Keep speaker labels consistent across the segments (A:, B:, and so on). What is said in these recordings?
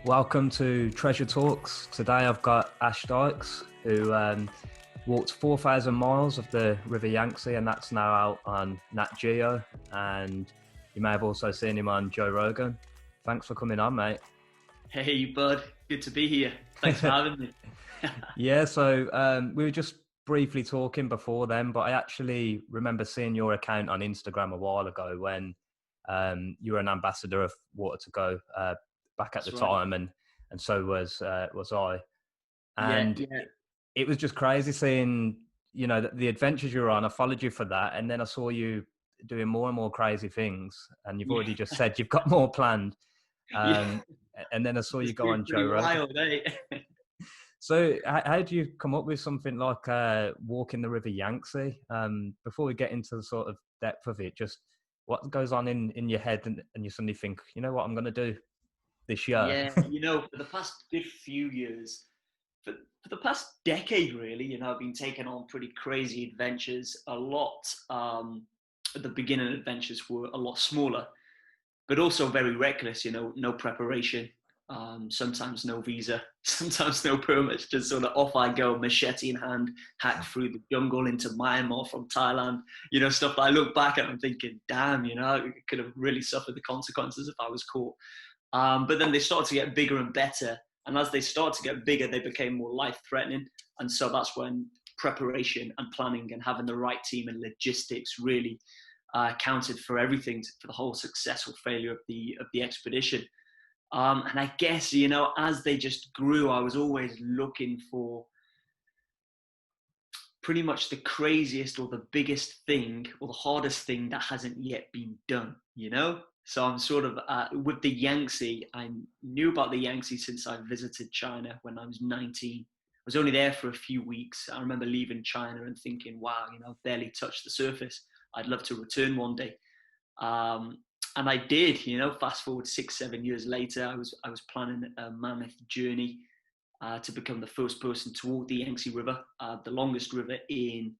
A: Welcome to Treasure Talks. Today I've got Ash Dykes, who walked 4,000 miles of the River Yangtze, and that's now out on Nat Geo. And you may have also seen him on Joe Rogan. Thanks for coming on, mate.
B: Hey, bud. Good to be here. Thanks for having me.
A: Yeah, so we were just briefly talking before then, but I actually remember seeing your account on Instagram a while ago when you were an ambassador of Water to Go back at the
B: That's right.
A: time, and so was I.
B: Yeah,
A: And
B: yeah.
A: it was just crazy seeing, the adventures you were on. I followed you for that, and then I saw you doing more and more crazy things, and you've
B: Yeah,
A: already just said you've got more planned.
B: yeah.
A: Um, and then I saw you
B: It's
A: go
B: been
A: on Joe
B: pretty
A: Rogan.
B: wild, eh?
A: So how do you come up with something like walking the River Yangtze? Before we get into the sort of depth of it, just what goes on in your head, and you suddenly think, you know what, I'm going to do this year.
B: Yeah, for the past good few years, for the past decade, really, I've been taking on pretty crazy adventures. A lot, at the beginning, adventures were a lot smaller, but also very reckless, no preparation, sometimes no visa, sometimes no permits, just sort of off I go, machete in hand, hack through the jungle into Myanmar from Thailand, stuff that I look back at and I'm thinking, damn, I could have really suffered the consequences if I was caught. But then they started to get bigger and better. And as they started to get bigger, they became more life threatening. And so that's when preparation and planning and having the right team and logistics really accounted for everything, for the whole successful failure of the expedition. And I guess, as they just grew, I was always looking for pretty much the craziest or the biggest thing or the hardest thing that hasn't yet been done. So I'm sort of, with the Yangtze, I knew about the Yangtze since I visited China when I was 19. I was only there for a few weeks. I remember leaving China and thinking, wow, I've barely touched the surface. I'd love to return one day. And I did, fast forward 6-7 years later, I was planning a mammoth journey to become the first person to walk the Yangtze River, the longest river in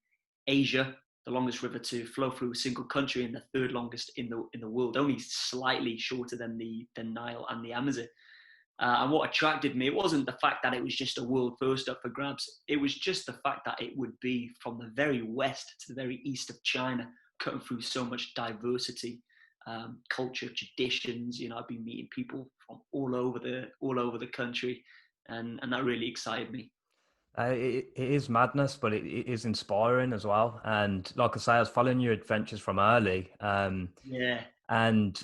B: Asia, the longest river to flow through a single country, and the third longest in the world, only slightly shorter than the Nile and the Amazon. And what attracted me, it wasn't the fact that it was just a world first up for grabs. It was just the fact that it would be from the very west to the very east of China, cutting through so much diversity, culture, traditions. I've been meeting people from all over the country, and that really excited me.
A: It is madness, but it is inspiring as well. And like I say, I was following your adventures from early.
B: Yeah.
A: And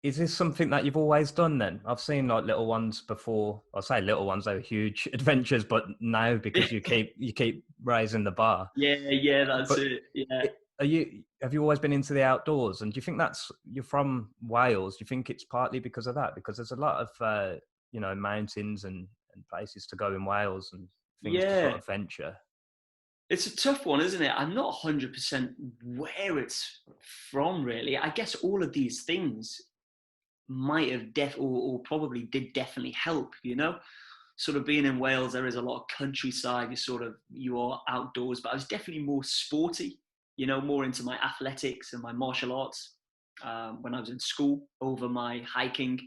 A: is this something that you've always done then? I've seen like little ones before. I say little ones, they were huge adventures, but now because you keep raising the bar.
B: Yeah, that's
A: But
B: it. Yeah.
A: have you always been into the outdoors? And do you think you're from Wales? Do you think it's partly because of that? Because there's a lot of mountains and places to go in Wales and things to sort
B: Yeah.
A: of venture.
B: It's a tough one, isn't it? I'm not 100% where it's from, really. I guess all of these things might have or probably did definitely help. Sort of being in Wales, there is a lot of countryside. You are outdoors, but I was definitely more sporty, more into my athletics and my martial arts when I was in school over my hiking.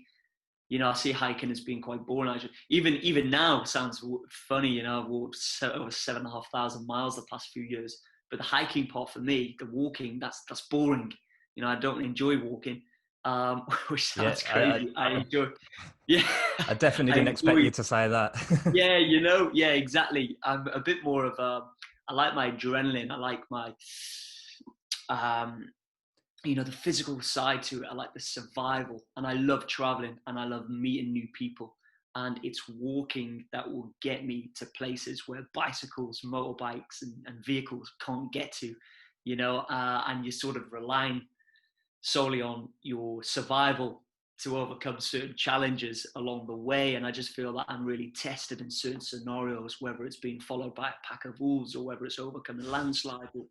B: I see hiking as being quite boring. Even now sounds funny. I've walked over 7,500 miles the past few years, but the hiking part for me, the walking, that's boring. I don't enjoy walking, which
A: Yeah,
B: sounds crazy. I enjoy, yeah,
A: I definitely
B: I
A: didn't expect
B: enjoy,
A: you to say that.
B: yeah, yeah, exactly. I'm a bit more of I like my adrenaline. I like my, um, the physical side to it. I like the survival, and I love traveling, and I love meeting new people. And it's walking that will get me to places where bicycles, motorbikes, and vehicles can't get to. And you're sort of relying solely on your survival to overcome certain challenges along the way. And I just feel that I'm really tested in certain scenarios, whether it's being followed by a pack of wolves or whether it's overcoming a landslide or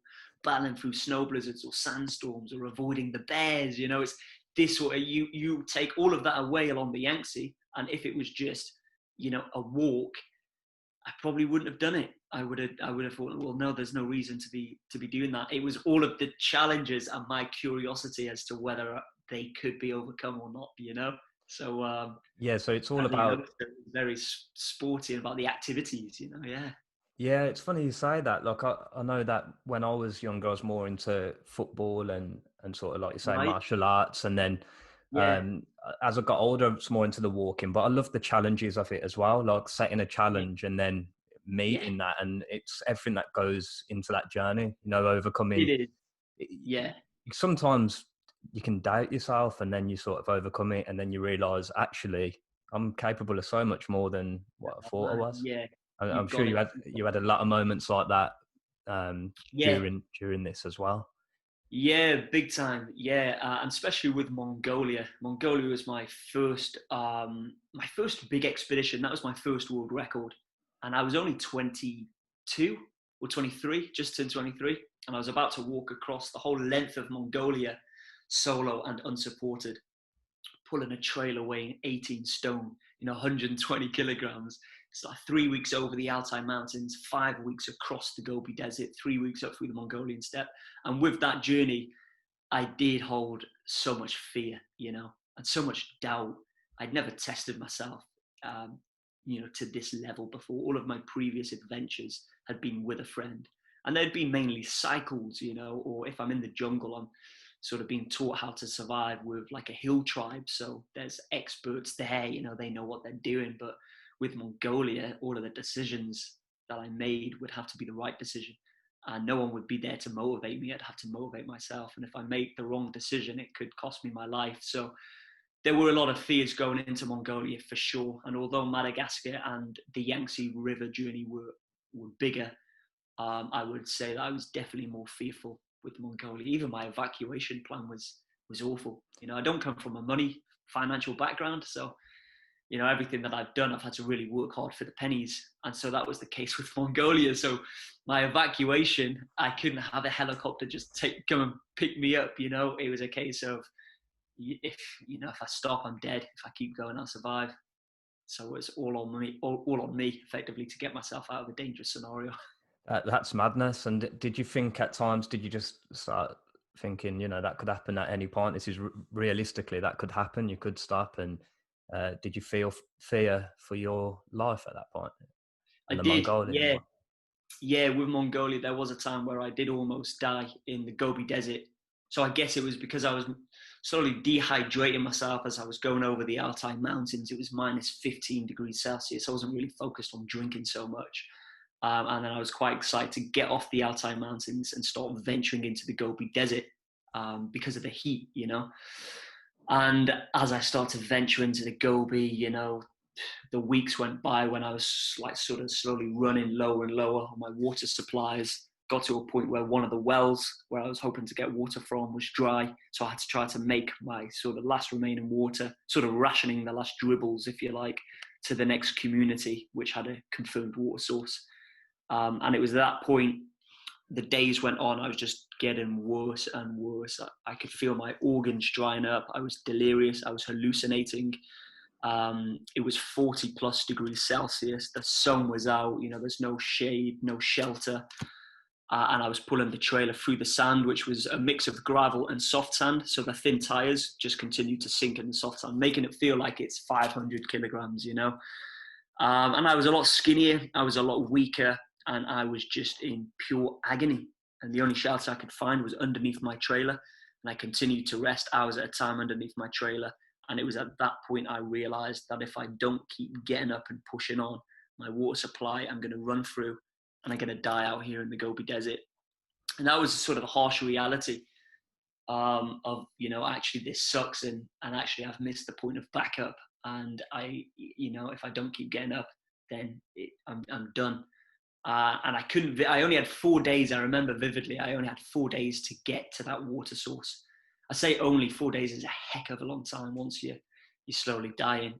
B: battling through snow blizzards or sandstorms or avoiding the bears. It's this way. You take all of that away along the Yangtze, and if it was just, a walk, I probably wouldn't have done it. I would have thought, well, no, there's no reason to be doing that. It was all of the challenges and my curiosity as to whether they could be overcome or not. So
A: Yeah, so it's all
B: as a
A: about.
B: youngster, it was very sporty and about the activities, Yeah.
A: Yeah, it's funny you say that. Like I know that when I was younger, I was more into football and sort of like you say,
B: Right.
A: martial arts. And then
B: Yeah.
A: as I got older, it's more into the walking. But I love the challenges of it as well, like setting a
B: Yeah.
A: challenge and then
B: Yeah.
A: meeting that. And it's everything that goes into that journey, overcoming.
B: It is.
A: y-
B: Yeah.
A: Sometimes you can doubt yourself and then you sort of overcome it and then you realize actually I'm capable of so much more than what I
B: Oh,
A: thought I
B: man.
A: was.
B: Yeah.
A: I'm
B: You've
A: sure
B: got it.
A: you had a lot of moments like that
B: Yeah.
A: during this as well.
B: Yeah, big time. Yeah, and especially with Mongolia. Mongolia was my first big expedition. That was my first world record, and I was only 22 or 23, just turned 23, and I was about to walk across the whole length of Mongolia, solo and unsupported, pulling a trailer weighing 18 stone, 120 kilograms. It's like 3 weeks over the Altai Mountains, 5 weeks across the Gobi Desert, 3 weeks up through the Mongolian steppe. And with that journey, I did hold so much fear, and so much doubt. I'd never tested myself, um, to this level before. All of my previous adventures had been with a friend, and they'd been mainly cycles, or if I'm in the jungle, I'm sort of being taught how to survive with like a hill tribe. So there's experts there, they know what they're doing. But with Mongolia, all of the decisions that I made would have to be the right decision. And no one would be there to motivate me. I'd have to motivate myself. And if I make the wrong decision, it could cost me my life. So there were a lot of fears going into Mongolia for sure. And although Madagascar and the Yangtze River journey were bigger, I would say that I was definitely more fearful with Mongolia. Even my evacuation plan was awful. I don't come from a financial background, so everything that I've done, I've had to really work hard for the pennies. And so that was the case with Mongolia. So my evacuation, I couldn't have a helicopter just come and pick me up. It was a case of if I stop, I'm dead. If I keep going, I'll survive. So it's all on me, all on me, effectively, to get myself out of a dangerous scenario.
A: That's madness. And did you think at times? Did you just start thinking, that could happen at any point? This is realistically that could happen. You could stop. And did you feel fear for your life at that point?
B: I
A: And the
B: did,
A: Mongolian
B: yeah.
A: one.
B: Yeah, with Mongolia, there was a time where I did almost die in the Gobi Desert. So I guess it was because I was slowly dehydrating myself as I was going over the Altai Mountains. It was minus 15 degrees Celsius. I wasn't really focused on drinking so much. And then I was quite excited to get off the Altai Mountains and start venturing into the Gobi Desert because of the heat. And as I started to venture into the Gobi, the weeks went by when I was like sort of slowly running lower and lower on my water supplies. Got to a point where one of the wells where I was hoping to get water from was dry. So I had to try to make my sort of last remaining water, sort of rationing the last dribbles, if you like, to the next community, which had a confirmed water source. And it was at that point, the days went on, I was just getting worse and worse. I could feel my organs drying up. I was delirious. I was hallucinating. It was 40 plus degrees Celsius. The sun was out, there's no shade, no shelter. And I was pulling the trailer through the sand, which was a mix of gravel and soft sand. So the thin tires just continued to sink in the soft sand, making it feel like it's 500 kilograms. And I was a lot skinnier. I was a lot weaker. And I was just in pure agony. And the only shelter I could find was underneath my trailer. And I continued to rest hours at a time underneath my trailer. And it was at that point I realized that if I don't keep getting up and pushing on, my water supply, I'm going to run through and I'm going to die out here in the Gobi Desert. And that was sort of the harsh reality of, actually this sucks and actually I've missed the point of backup. And if I don't keep getting up, then I'm done. And I only had 4 days. I remember vividly, I only had 4 days to get to that water source. I say only 4 days is a heck of a long time once you're slowly dying,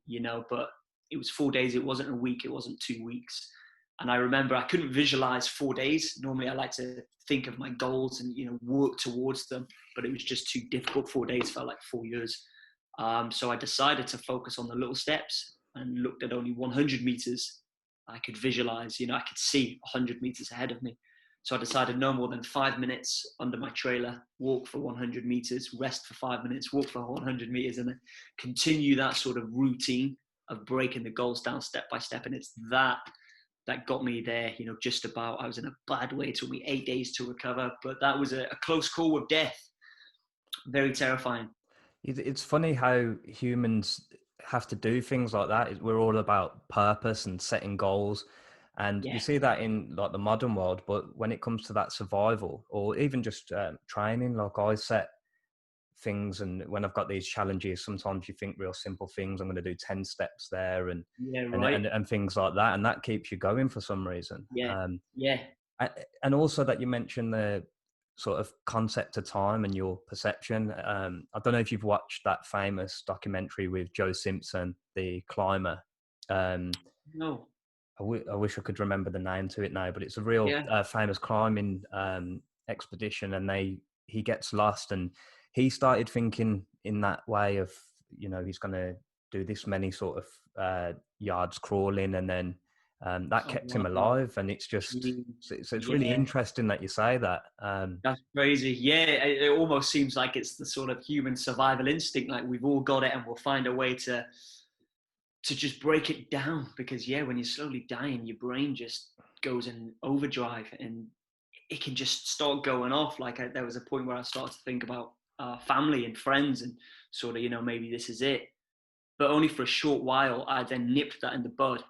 B: but it was 4 days. It wasn't a week. It wasn't 2 weeks. And I remember I couldn't visualize 4 days. Normally I like to think of my goals and, work towards them, but it was just too difficult. 4 days felt like 4 years. So I decided to focus on the little steps and looked at only 100 meters. I could visualize, I could see 100 meters ahead of me. So I decided no more than 5 minutes under my trailer, walk for 100 meters, rest for 5 minutes, walk for 100 meters, and then continue that sort of routine of breaking the goals down step by step. And it's that got me there, just about. I was in a bad way. It took me 8 days to recover, but that was a close call with death. Very terrifying.
A: It's funny how humans have to do things like that. We're all about purpose and setting goals. And you
B: Yeah.
A: see that in like the modern world, but when it comes to that survival or even just training, like I set things, and when I've got these challenges, sometimes you think real simple things. I'm going to do 10 steps there, and
B: Yeah,
A: and
B: right.
A: and, and things like that, and that keeps you going for some reason.
B: Yeah. Yeah.
A: And also that you mentioned the sort of concept of time and your perception. I don't know if you've watched that famous documentary with Joe Simpson, the climber. Um,
B: No.
A: I wish I could remember the name to it now, but it's a real
B: Yeah.
A: famous climbing expedition, and he gets lost, and he started thinking in that way of, he's going to do this many sort of yards crawling, and then that
B: Oh,
A: kept him
B: wow.
A: alive. And it's just,
B: Jeez.
A: so it's really
B: Yeah.
A: interesting that you say that.
B: That's crazy. Yeah, it almost seems like it's the sort of human survival instinct. Like we've all got it, and we'll find a way to just break it down. Because yeah, when you're slowly dying, your brain just goes in overdrive, and it can just start going off. Like there was a point where I started to think about family and friends, and sort of maybe this is it. But only for a short while. I then nipped that in the bud.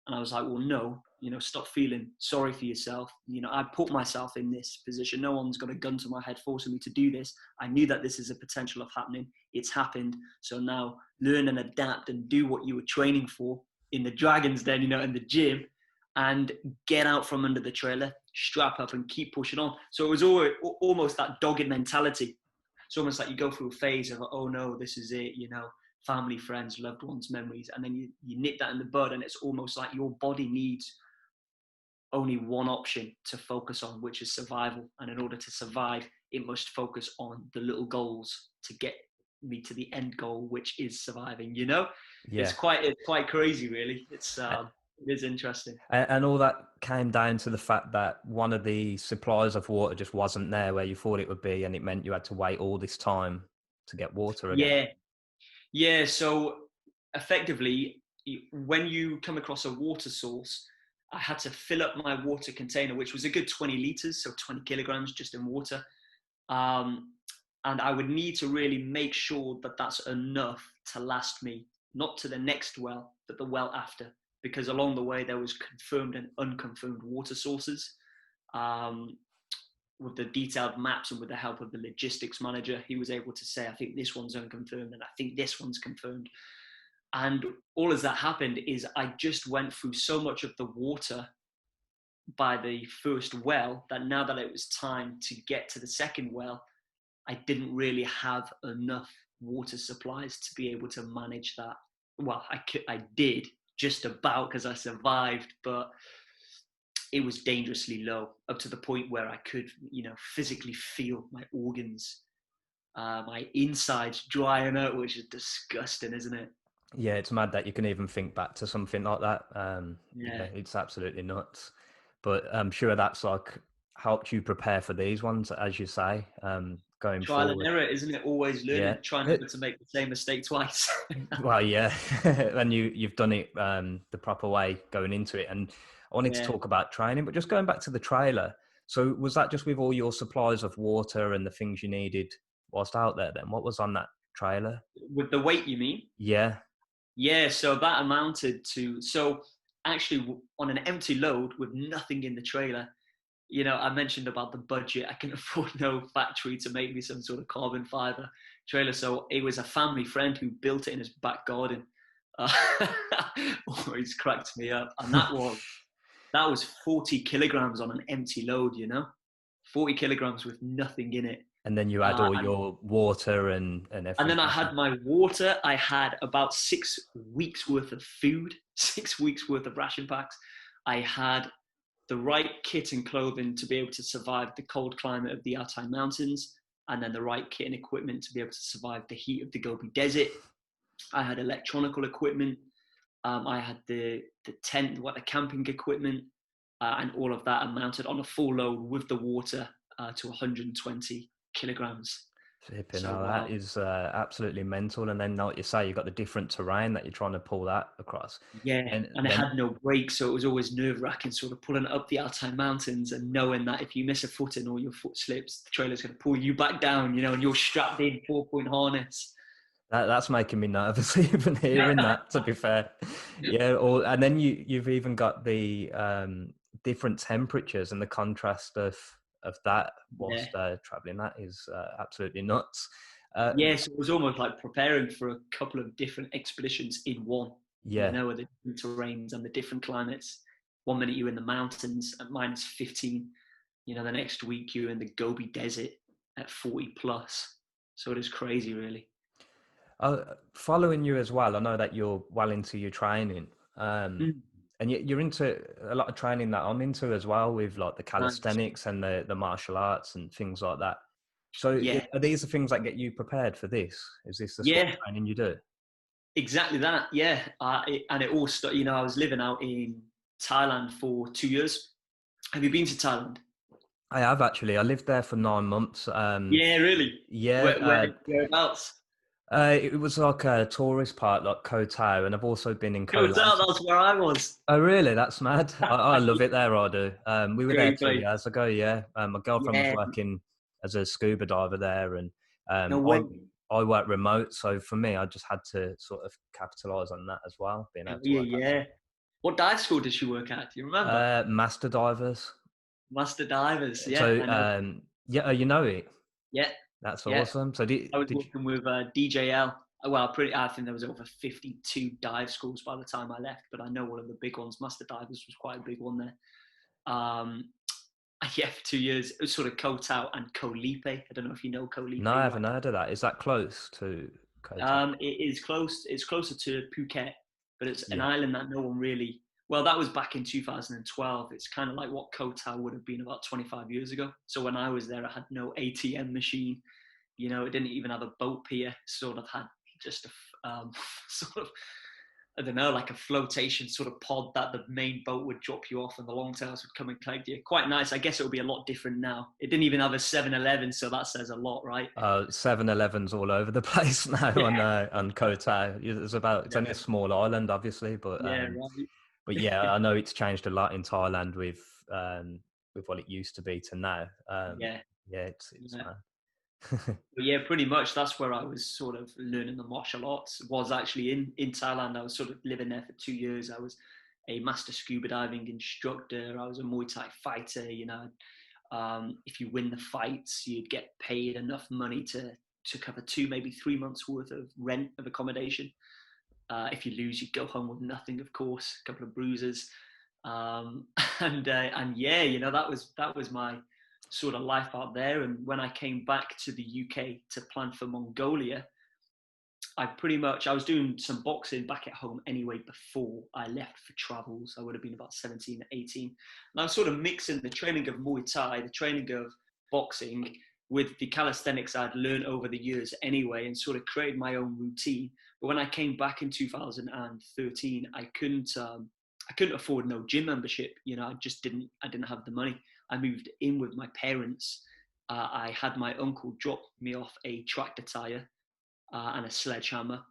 B: And I was like, well, no, stop feeling sorry for yourself. I put myself in this position. No one's got a gun to my head forcing me to do this. I knew that this is a potential of happening. It's happened. So now learn and adapt and do what you were training for in the Dragon's Den, in the gym, and get out from under the trailer, strap up and keep pushing on. So it was almost that dogged mentality. It's almost like you go through a phase of, oh no, this is it, family, friends, loved ones, memories, and then you nip that in the bud, and it's almost like your body needs only one option to focus on, which is survival. And in order to survive, it must focus on the little goals to get me to the end goal, which is surviving. It's
A: Yeah.
B: quite crazy, really. It is interesting.
A: And all that came down to the fact that one of the supplies of water just wasn't there where you thought it would be, and it meant you had to wait all this time to get water again.
B: Yeah. So effectively, when you come across a water source, I had to fill up my water container, which was a good 20 liters, so 20 kilograms just in water. And I would need to really make sure that that's enough to last me, not to the next well, but the well after, because along the way there was confirmed and unconfirmed water sources. With the detailed maps and with the help of the logistics manager, he was able to say, I think this one's unconfirmed and I think this one's confirmed. And all as that happened is I just went through so much of the water by the first well that now that it was time to get to the second well, I didn't really have enough water supplies to be able to manage that. Well, I did just about, because I survived, but it was dangerously low, up to the point where I could, physically feel my organs, my insides drying out, which is disgusting, isn't it?
A: Yeah, it's mad that you can even think back to something like that.
B: Yeah.
A: It's absolutely nuts. But I'm sure that's like helped you prepare for these ones, as you say, going
B: Trial and
A: forward.
B: error, isn't it? Always
A: Yeah.
B: learning, trying never to make the same mistake twice.
A: Well, yeah, and you've done it the proper way going into it. And I wanted to
B: Yeah.
A: talk about training, but just going back to the trailer. So was that just with all your supplies of water and the things you needed whilst out there? Then what was on that trailer?
B: With the weight, you mean?
A: Yeah,
B: Yeah, so that amounted to, so actually on an empty load with nothing in the trailer, I mentioned about the budget. I can afford no factory to make me some sort of carbon fiber trailer. So it was a family friend who built it in his back garden. Uh, always cracked me up. And that was 40 kilograms on an empty load, 40 kilograms with nothing in it.
A: and then you had all
B: And
A: your water and
B: And then I
A: everything.
B: had my water. I had about 6 weeks worth of food, 6 weeks worth of ration packs. I had the right kit and clothing to be able to survive the cold climate of the Altai Mountains, and then the right kit and equipment to be able to survive the heat of the Gobi Desert. I had electronical equipment. I had the tent, the camping equipment. and all of that amounted on a full load with the water to 120 kilograms.
A: Flipping
B: So
A: hell,
B: wow.
A: that is absolutely mental. And then, like you say, you've got the different terrain that you're trying to pull that across.
B: Yeah,
A: And
B: and it
A: then,
B: had no brakes, so it was always nerve-wracking, sort of pulling it up the Altai Mountains and knowing that if you miss a footing or your foot slips, the trailer's going to pull you back down, and you're strapped in 4-point harness.
A: that's making me nervous even hearing that, to be fair. Yeah, and then you've even got the different temperatures and the contrast of that
B: Yeah,
A: whilst traveling. That is absolutely nuts. Uh,
B: yeah. So it was almost like preparing for a couple of different expeditions in one.
A: yeah.
B: With the different terrains and the different climates. 1 minute you're in the mountains at -15. The next week you're in the Gobi Desert at 40 plus. So it is crazy, really.
A: Following you as well, I know that you're well into your training,
B: Mm,
A: and you're into a lot of training that I'm into as well, with like the
B: nice.
A: calisthenics and the martial arts and things like that. So,
B: Yeah,
A: are these the things that get you prepared for this? Is this the sort of
B: yeah.
A: training you do?
B: Exactly that, yeah. And it all started, I was living out in Thailand for 2 years. Have you been to Thailand?
A: I have actually. I lived there for 9 months.
B: Yeah, really.
A: Yeah,
B: Whereabouts?
A: it was like a tourist part, like Koh Tao, and I've also been in Koh
B: Go
A: Lam.
B: Tao, that's where I was.
A: Oh, really? That's mad. I love it there. I do. We were there
B: Great
A: two
B: place.
A: years ago. Yeah. My girlfriend was
B: Yeah,
A: working as a scuba diver there, and
B: no
A: I
B: way.
A: work remote. So for me, I just had to sort of capitalize on that as well, being able to
B: Yeah,
A: work outside.
B: yeah. What dive school did she work at? Do you remember?
A: Master divers.
B: Master Divers. Yeah,
A: So
B: I know.
A: yeah, you know it.
B: Yeah,
A: That's
B: yeah.
A: awesome. So
B: I was
A: did you?
B: working with DJL. Well, I think there was over 52 dive schools by the time I left, but I know one of the big ones, Master Divers, was quite a big one there. Um, yeah, for 2 years. It was sort of Koh Tao and Koh Lipe. I don't know if you know Koh Lipe,
A: No, I haven't
B: right?
A: heard of that. Is that close to Koh Tao?
B: It is close. It's closer to Phuket, but it's an
A: Yeah.
B: island that no one really. Well, that was back in 2012. It's kind of like what Koh Tao would have been about 25 years ago. So when I was there, I had no ATM machine. It didn't even have a boat pier. Sort of had just a sort of, I don't know, like a flotation sort of pod that the main boat would drop you off and the longtails would come and collect you. Quite nice. I guess it would be a lot different now. It didn't even have a 7-Eleven, so that says a lot, right?
A: 7-Elevens all over the place now
B: Yeah,
A: on Koh Tao. It's only a small island, obviously,
B: yeah, right.
A: but yeah, I know it's changed a lot in Thailand with what it used to be to now.
B: Yeah,
A: Yeah, it's
B: yeah.
A: mad.
B: But yeah, pretty much that's where I was sort of learning the martial arts. Was actually in Thailand. I was sort of living there for 2 years. I was a master scuba diving instructor. I was a Muay Thai fighter. If you win the fights, you'd get paid enough money to cover 2, maybe 3 months worth of rent of accommodation. If you lose, you go home with nothing, of course, a couple of bruises. Um, and yeah, that was my sort of life out there. And when I came back to the UK to plan for Mongolia, I was doing some boxing back at home anyway before I left for travels. I would have been about 17, 18. And I was sort of mixing the training of Muay Thai, the training of boxing with the calisthenics I'd learned over the years anyway, and sort of created my own routine. But when I came back in 2013, I couldn't afford no gym membership. I didn't have the money. I moved in with my parents. I had my uncle drop me off a tractor tire and a sledgehammer.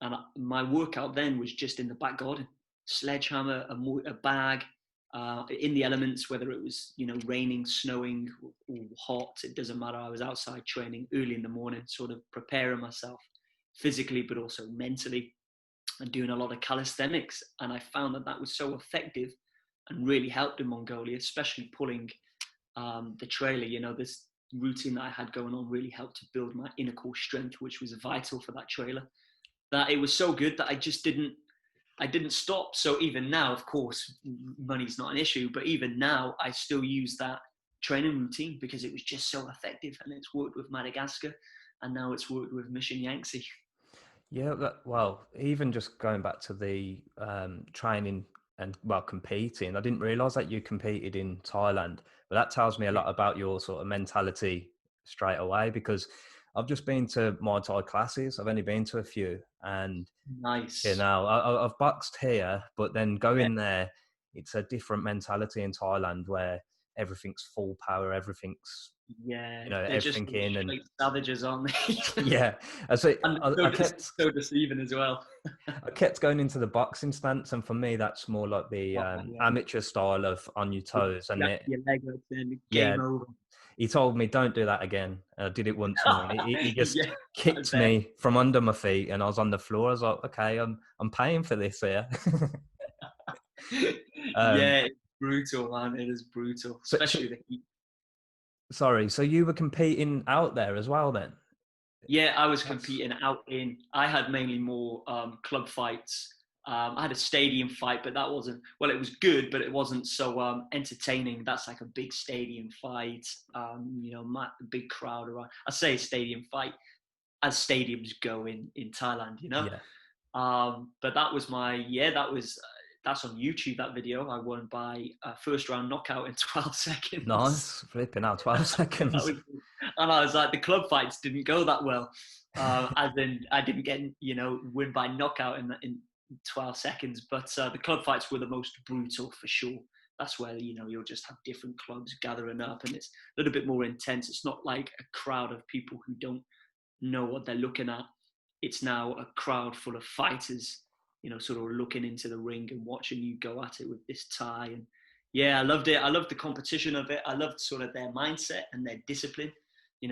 B: And my workout then was just in the back garden, sledgehammer, a bag, in the elements, whether it was raining, snowing, or hot, it doesn't matter. I was outside training early in the morning, sort of preparing myself physically, but also mentally, and doing a lot of calisthenics. And I found that was so effective and really helped in Mongolia, especially pulling the trailer. This routine that I had going on really helped to build my inner core strength, which was vital for that trailer. That it was so good that I didn't stop. So even now, of course, money's not an issue, but even now, I still use that training routine because it was just so effective, and it's worked with Madagascar, and now it's worked with Mission Yangtze.
A: Yeah, well, even just going back to the training and well competing, I didn't realize that you competed in Thailand, but that tells me a
B: Yeah.
A: lot about your sort of mentality straight away, because I've just been to Muay Thai classes. I've only been to a few, and
B: Nice.
A: I've boxed here, but then
B: Yeah.
A: going there, it's a different mentality in Thailand where everything's full power, everything's,
B: Yeah, they're just
A: everything in, and
B: straight savages, aren't they?
A: yeah. And so
B: And
A: I kept
B: so deceiving as well.
A: I kept going into the boxing stance, and for me, that's more like the
B: Oh, yeah.
A: amateur style of on your toes. And
B: Jack your leg up, then
A: yeah,
B: game over.
A: he told me, "Don't do that again." I did it once more, and he just
B: Yeah, I
A: kicked
B: bet.
A: me from under my feet, and I was on the floor. I was like, "Okay, I'm paying for this here." um,
B: Yeah, it's brutal, man. It is brutal,
A: so
B: especially the heat.
A: sorry, so you were competing out there as well, then?
B: Yeah, I was
A: That's
B: competing out in. I had mainly more club fights. I had a stadium fight, but that wasn't. Well, it was good, but it wasn't so entertaining. That's like a big stadium fight. Big crowd around. I say stadium fight as stadiums go in Thailand.
A: yeah,
B: But that was that's on YouTube. That video I won by first round knockout in 12 seconds.
A: nice, flipping out 12
B: That
A: seconds.
B: was, and I was like, the club fights didn't go that well. As in, I didn't get win by knockout in 12 seconds. But the club fights were the most brutal for sure. That's where you'll just have different clubs gathering up, and it's a little bit more intense. It's not like a crowd of people who don't know what they're looking at. It's now a crowd full of fighters, sort of looking into the ring and watching you go at it with this tie. And yeah, I loved it. I loved the competition of it. I loved sort of their mindset and their discipline.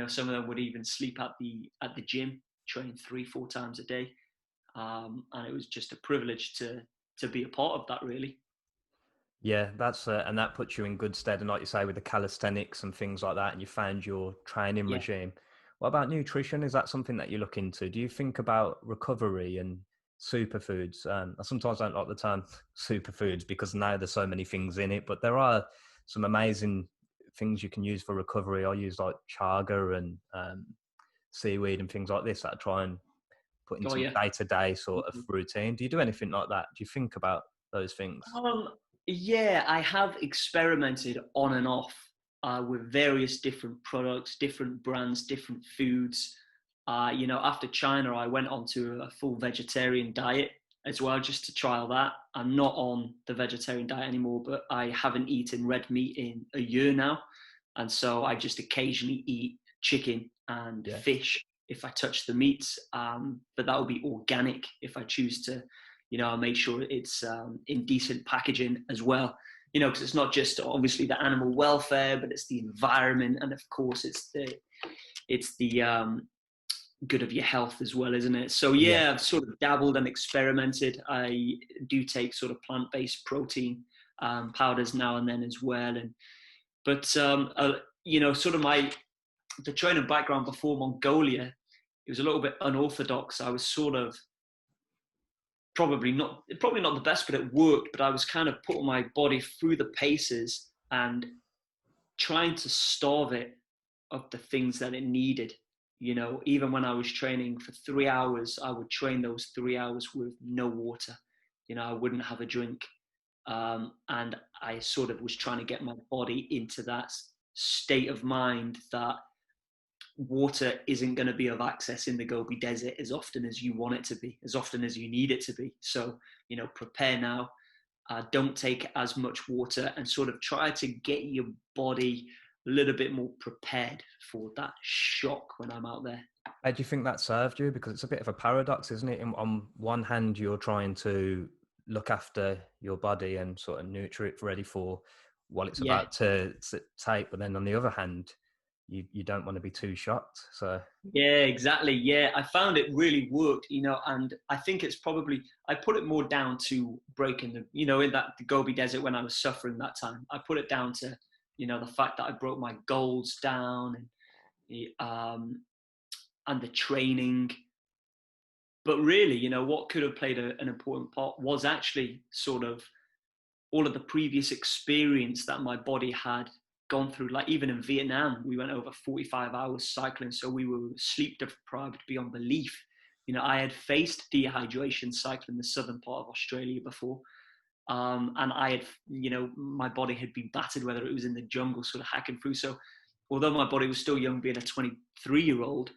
B: Some of them would even sleep at the gym, train 3-4 times a day, and it was just a privilege to be a part of that, really.
A: Yeah, that's and that puts you in good stead. And like you say, with the calisthenics and things like that, and you found your training
B: Yeah,
A: regime. What about nutrition? Is that something that you look into? Do you think about recovery and superfoods? I sometimes don't like the term superfoods because now there's so many things in it, but there are some amazing things you can use for recovery. I use like chaga and seaweed and things like this that I try and put
B: oh
A: into
B: yeah.
A: my day-to-day sort of routine. Do you do anything like that? Do you think about those things?
B: Um, yeah, I have experimented on and off with various different products, different brands, different foods. After China, I went on to a full vegetarian diet as well, just to trial that. I'm not on the vegetarian diet anymore, but I haven't eaten red meat in a year now. And so I just occasionally eat chicken and
A: Yeah.
B: fish if I touch the meats. But that will be organic if I choose to. I make sure it's in decent packaging as well. Because it's not just obviously the animal welfare, but it's the environment, and of course it's the good of your health as well, isn't it? So
A: Yeah.
B: yeah, I've sort of dabbled and experimented. I do take sort of plant-based protein powders now and then as well, but sort of the training background before Mongolia, it was a little bit unorthodox. I was sort of probably not the best, but it worked. But I was kind of putting my body through the paces and trying to starve it of the things that it needed. Even when I was training for 3 hours, I would train those 3 hours with no water. I wouldn't have a drink. And I sort of was trying to get my body into that state of mind that water isn't going to be of access in the Gobi Desert as often as you want it to be, as often as you need it to be. So, prepare now. Don't take as much water, and sort of try to get your body a little bit more prepared for that shock when I'm out there.
A: How do you think that served you? Because it's a bit of a paradox, isn't it? On one hand, you're trying to look after your body and sort of nurture it ready for what it's
B: Yeah,
A: about to take, but then on the other hand, you don't want to be too shocked. So
B: yeah, exactly. Yeah, I found it really worked, and I think it's probably, I put it more down to breaking in the Gobi Desert when I was suffering that time. I put it down to, the fact that I broke my goals down and the training. But really, what could have played an important part was actually sort of all of the previous experience that my body had gone through. Like even in Vietnam, we went over 45 hours cycling, so we were sleep deprived beyond belief. I had faced dehydration cycling the southern part of Australia before, and I had, my body had been battered, whether it was in the jungle, sort of hacking through. So although my body was still young, being a 23-year-old,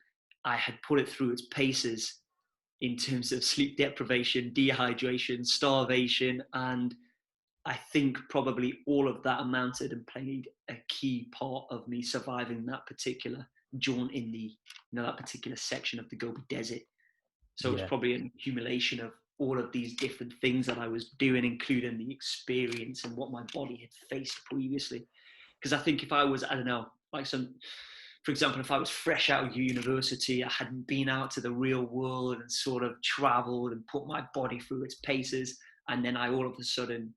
B: I had put it through its paces in terms of sleep deprivation, dehydration, starvation, and I think probably all of that amounted and played a key part of me surviving that particular jaunt in the, that particular section of the Gobi Desert. So it's
A: Yeah.
B: probably an accumulation of all of these different things that I was doing, including the experience and what my body had faced previously. Because I think if I was, I don't know, like for example, if I was fresh out of university, I hadn't been out to the real world and sort of traveled and put my body through its paces, and then I all of a sudden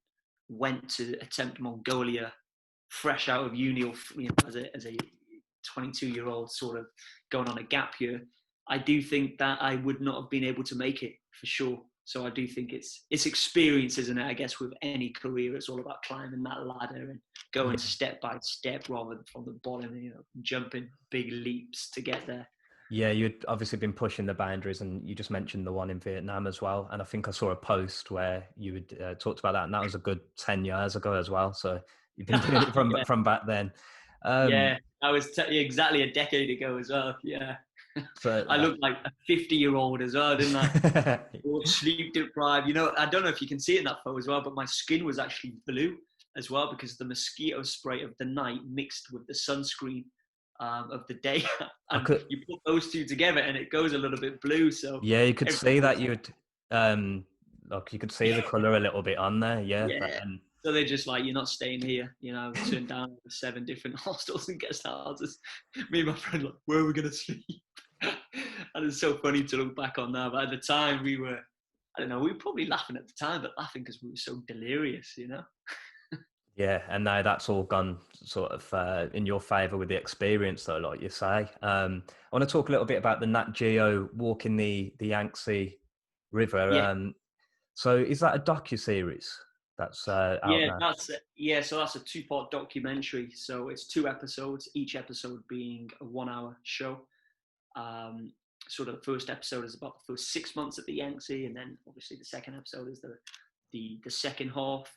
B: went to attempt Mongolia, fresh out of uni, or as a 22-year-old, sort of going on a gap year. I do think that I would not have been able to make it for sure. So I do think it's experience, isn't it? I guess with any career, it's all about climbing that ladder and going
A: Yeah.
B: step by step rather than from the bottom, jumping big leaps to get there.
A: Yeah, you'd obviously been pushing the boundaries, and you just mentioned the one in Vietnam as well. And I think I saw a post where you had talked about that, and that was a good 10 years ago as well. So you've been doing it
B: Yeah,
A: from back then.
B: yeah, I was exactly a decade ago as well. Yeah,
A: So
B: I looked like a 50-year-old as well, didn't I? Or sleep deprived. I don't know if you can see it in that photo as well, but my skin was actually blue as well because the mosquito spray of the night mixed with the sunscreen of the day,
A: I
B: and
A: could,
B: you put those two together, and it goes a little bit blue. So
A: yeah, you could
B: everyone
A: see that
B: was,
A: you would, look, you could see the color a little bit on there. Yeah.
B: yeah.
A: And
B: So they're just like, you're not staying here. Turned down 7 different hostels and guest houses. Me and my friend like, where are we gonna sleep? And it's so funny to look back on now. But at the time, we were, I don't know, we were probably laughing at the time, but laughing because we were so delirious.
A: yeah, and now that's all gone sort of in your favor with the experience, though, like you say. I want to talk a little bit about the Nat Geo walking the Yangtze River.
B: Yeah,
A: So is that a docu-series that's out
B: yeah,
A: now?
B: So that's a 2-part documentary. So it's 2 episodes, each episode being a 1-hour show. Um, sort of the first episode is about the first 6 months at the Yangtze, and then obviously the second episode is the second half.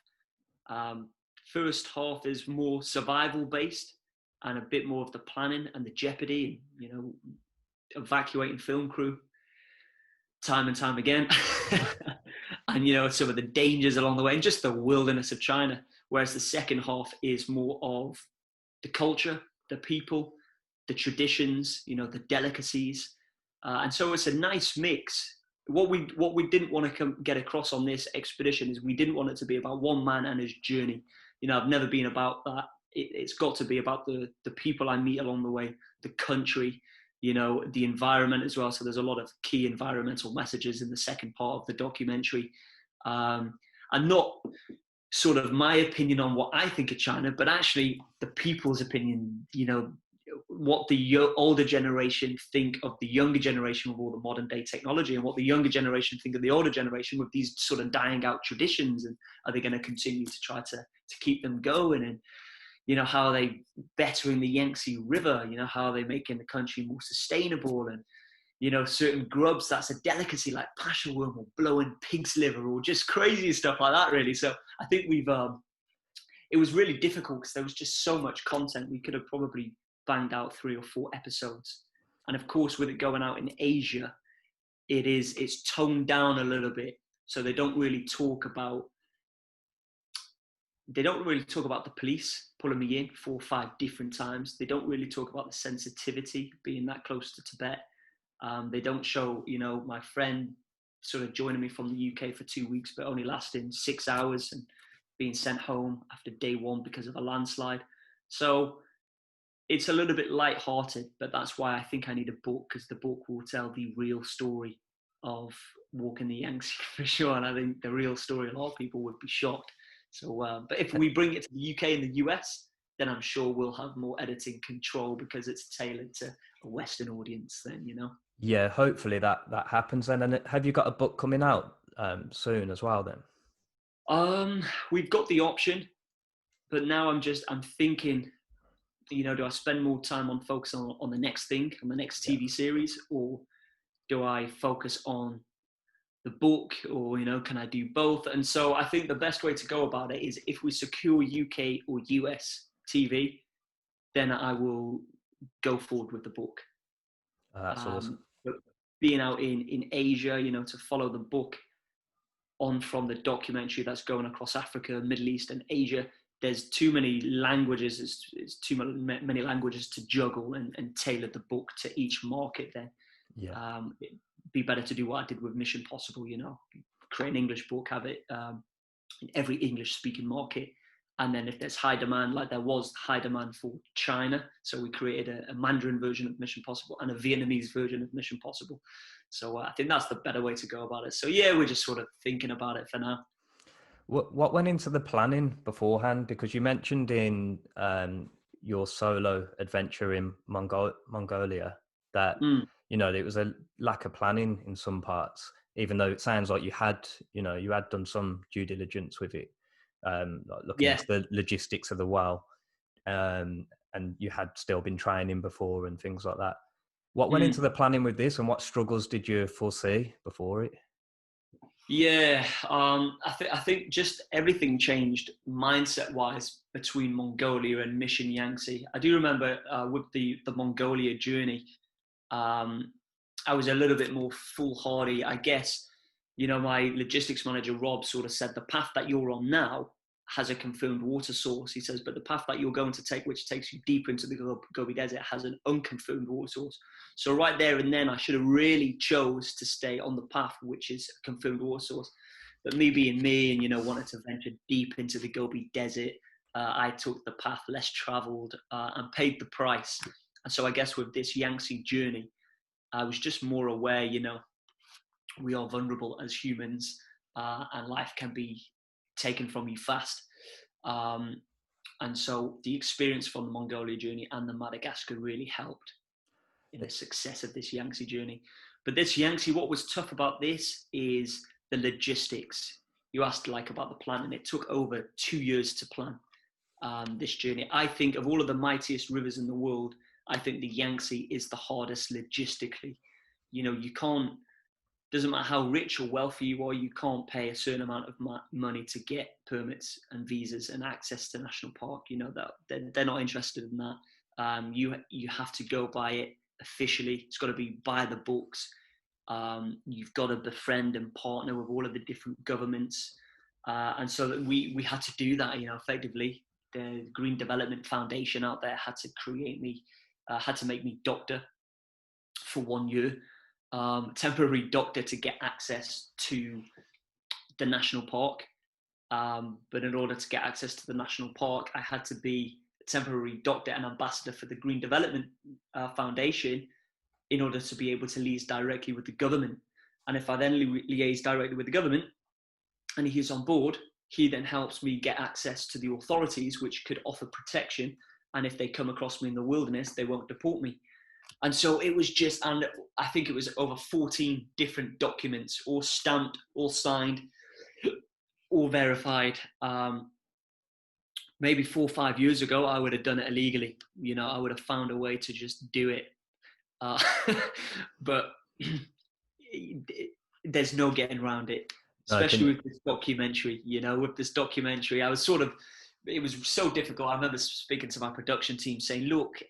B: Um, First half is more survival based and a bit more of the planning and the jeopardy, evacuating film crew time and time again. And some of the dangers along the way and just the wilderness of China. Whereas the second half is more of the culture, the people, the traditions, the delicacies. And so it's a nice mix. What we didn't want to get across on this expedition is we didn't want it to be about one man and his journey. I've never been about that. It's got to be about the people I meet along the way, the country, the environment as well. So there's a lot of key environmental messages in the second part of the documentary. And not sort of my opinion on what I think of China, but actually the people's opinion, what the older generation think of the younger generation with all the modern day technology, and what the younger generation think of the older generation with these sort of dying out traditions, and are they going to continue to try to keep them going, and how are they bettering the Yangtze River, how are they making the country more sustainable, and certain grubs that's a delicacy like passion worm or blowing pig's liver or just crazy stuff like that, really. So I think it was really difficult because there was just so much content. We could have probably banged out 3 or 4 episodes. And of course, with it going out in Asia, it's toned down a little bit. So they don't really talk about the police pulling me in 4 or 5 different times. They don't really talk about the sensitivity being that close to Tibet. They don't show, my friend sort of joining me from the UK for 2 weeks, but only lasting 6 hours and being sent home after day 1 because of a landslide. So it's a little bit light-hearted, but that's why I think I need a book, because the book will tell the real story of walking the Yangtze for sure. And I think the real story, a lot of people would be shocked. So, but if we bring it to the UK and the US, then I'm sure we'll have more editing control because it's tailored to a Western audience then,
A: Yeah, hopefully that happens then. And have you got a book coming out soon as well then?
B: We've got the option, but now I'm thinking, do I spend more time on focus on the next thing, on the next
A: Yeah.
B: TV series, or do I focus on the book, or, can I do both? And so I think the best way to go about it is if we secure UK or US TV, then I will go forward with the book.
A: That's awesome.
B: But being out in Asia, to follow the book, on from the documentary that's going across Africa, Middle East, and Asia. There's too many languages. It's too many languages to juggle and tailor the book to each market. Then it'd be better to do what I did with Mission Possible. Create an English book, have it in every English-speaking market. And then if there's high demand, like there was high demand for China, so we created a Mandarin version of Mission Possible and a Vietnamese version of Mission Possible. So I think that's the better way to go about it. So yeah, we're just sort of thinking about it for now.
A: What went into the planning beforehand? Because you mentioned in your solo adventure in Mongolia that it was a lack of planning in some parts, even though it sounds like you had done some due diligence with it, like looking into the logistics of the well, and you had still been training before and things like that. What went into the planning with this, and what struggles did you foresee before it?
B: Yeah, I think just everything changed mindset-wise between Mongolia and Mission Yangtze. I do remember with the Mongolia journey, I was a little bit more foolhardy, I guess. My logistics manager, Rob, sort of said the path that you're on now has a confirmed water source. He says, but the path that you're going to take, which takes you deeper into the Gobi Desert, has an unconfirmed water source. So right there and then, I should have really chose to stay on the path, which is a confirmed water source. But me being me and, wanted to venture deep into the Gobi Desert, I took the path less traveled and paid the price. And so I guess with this Yangtze journey, I was just more aware, we are vulnerable as humans and life can be taken from you fast. And so the experience from the Mongolia journey and the Madagascar really helped in the success of this Yangtze journey. But this Yangtze, what was tough about this is the logistics. You asked about the plan, and it took over 2 years to plan this journey. I think of all of the mightiest rivers in the world, I think the Yangtze is the hardest logistically. You can't, doesn't matter how rich or wealthy you are, you can't pay a certain amount of money to get permits and visas and access to national park. That they're not interested in that. You have to go by it officially. It's got to be by the books. You've got to befriend and partner with all of the different governments. And so that we had to do that, effectively. The Green Development Foundation out there had to make me doctor for 1 year. Temporary doctor to get access to the national park. But in order to get access to the national park, I had to be a temporary doctor and ambassador for the Green Development Foundation in order to be able to liaise directly with the government. And if I then liaise directly with the government and he's on board, he then helps me get access to the authorities, which could offer protection. And if they come across me in the wilderness, they won't deport me. And so it was and I think it was over 14 different documents, all stamped, all signed, all verified. Maybe 4 or 5 years ago, I would have done it illegally. I would have found a way to just do it. But there's no getting around it, especially with this documentary. With this documentary, it was so difficult. I remember speaking to my production team saying, look,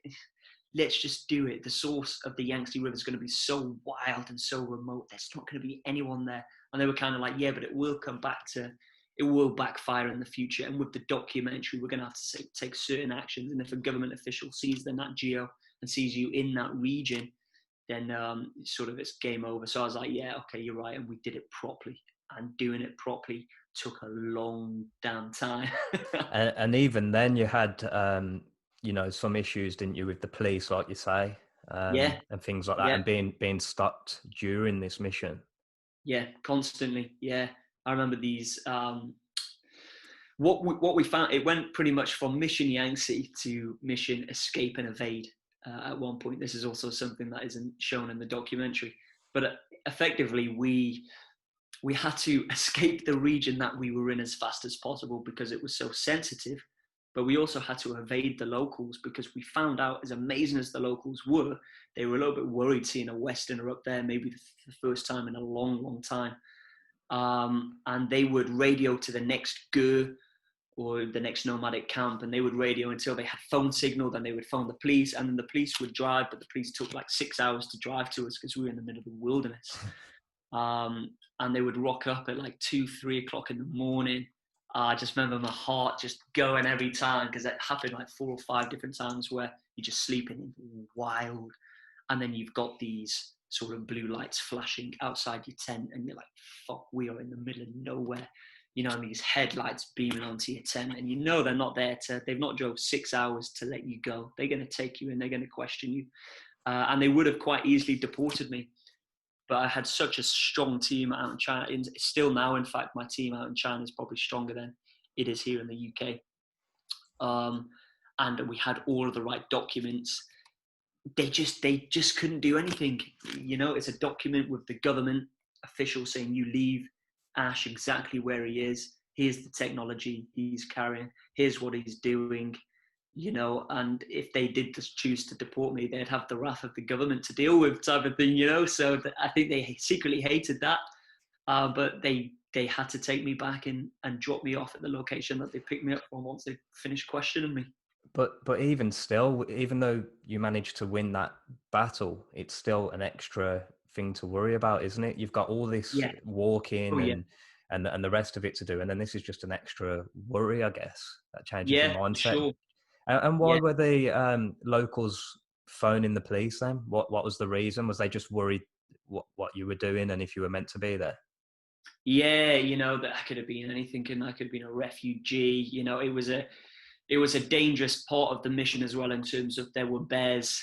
B: let's just do it. The source of the Yangtze River is going to be so wild and so remote. There's not going to be anyone there. And they were kind of like, yeah, but it will backfire in the future. And with the documentary, we're going to have to take certain actions. And if a government official sees the Nat Geo and sees you in that region, then it's game over. So I was like, yeah, okay, you're right. And we did it properly. And doing it properly took a long damn time.
A: and even then you had some issues, didn't you, with the police, like you say, and things like that, and being stopped during this mission.
B: Yeah, constantly. Yeah, I remember these. What we found, it went pretty much from Mission Yangtze to Mission Escape and Evade at one point. This is also something that isn't shown in the documentary, but effectively we had to escape the region that we were in as fast as possible because it was so sensitive. But we also had to evade the locals because we found out, as amazing as the locals were, they were a little bit worried seeing a Westerner up there, maybe the first time in a long, long time. And they would radio to the next gur or the next nomadic camp, and they would radio until they had phone signal, then they would phone the police, and then the police would drive, but the police took like 6 hours to drive to us because we were in the middle of the wilderness. And they would rock up at like 2, 3 o'clock in the morning. I just remember my heart just going every time, because it happened like 4 or 5 different times where you're just sleeping wild, and then you've got these sort of blue lights flashing outside your tent, and you're like, fuck, we are in the middle of nowhere, and these headlights beaming onto your tent, and they're not there they've not drove 6 hours to let you go. They're going to take you and they're going to question you. And they would have quite easily deported me, but I had such a strong team out in China. Still now, in fact, my team out in China is probably stronger than it is here in the UK. And we had all of the right documents. They just couldn't do anything. It's a document with the government official saying you leave Ash exactly where he is. Here's the technology he's carrying. Here's what he's doing. And if they did just choose to deport me, they'd have the wrath of the government to deal with, type of thing. So I think they secretly hated that, but they had to take me back and drop me off at the location that they picked me up from once they finished questioning me.
A: But even still, even though you managed to win that battle, it's still an extra thing to worry about, isn't it? You've got all this
B: Yeah.
A: walking
B: Oh, yeah.
A: and the rest of it to do, and then this is just an extra worry, I guess, that changes your
B: Yeah,
A: mindset.
B: sure.
A: And why
B: Yeah.
A: were the locals phoning the police then? What was the reason? Was they just worried what you were doing and if you were meant to be there?
B: Yeah, that could have been anything, and I could have been a refugee. It was a dangerous part of the mission as well, in terms of there were bears.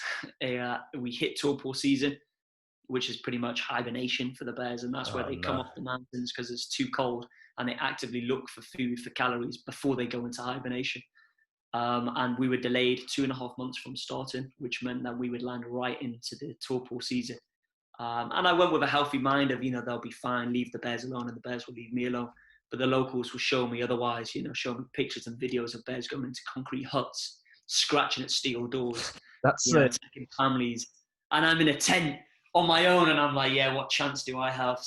B: We hit torpor season, which is pretty much hibernation for the bears, and that's where
A: Oh
B: they come
A: no.
B: off the mountains because it's too cold, and they actively look for food, for calories, before they go into hibernation. And we were delayed 2.5 months from starting, which meant that we would land right into the torpor season. And I went with a healthy mind of, they'll be fine, leave the bears alone, and the bears will leave me alone. But the locals will show me otherwise, show me pictures and videos of bears going into concrete huts, scratching at steel doors,
A: That's
B: attacking families. And I'm in a tent on my own, and I'm like, yeah, what chance do I have?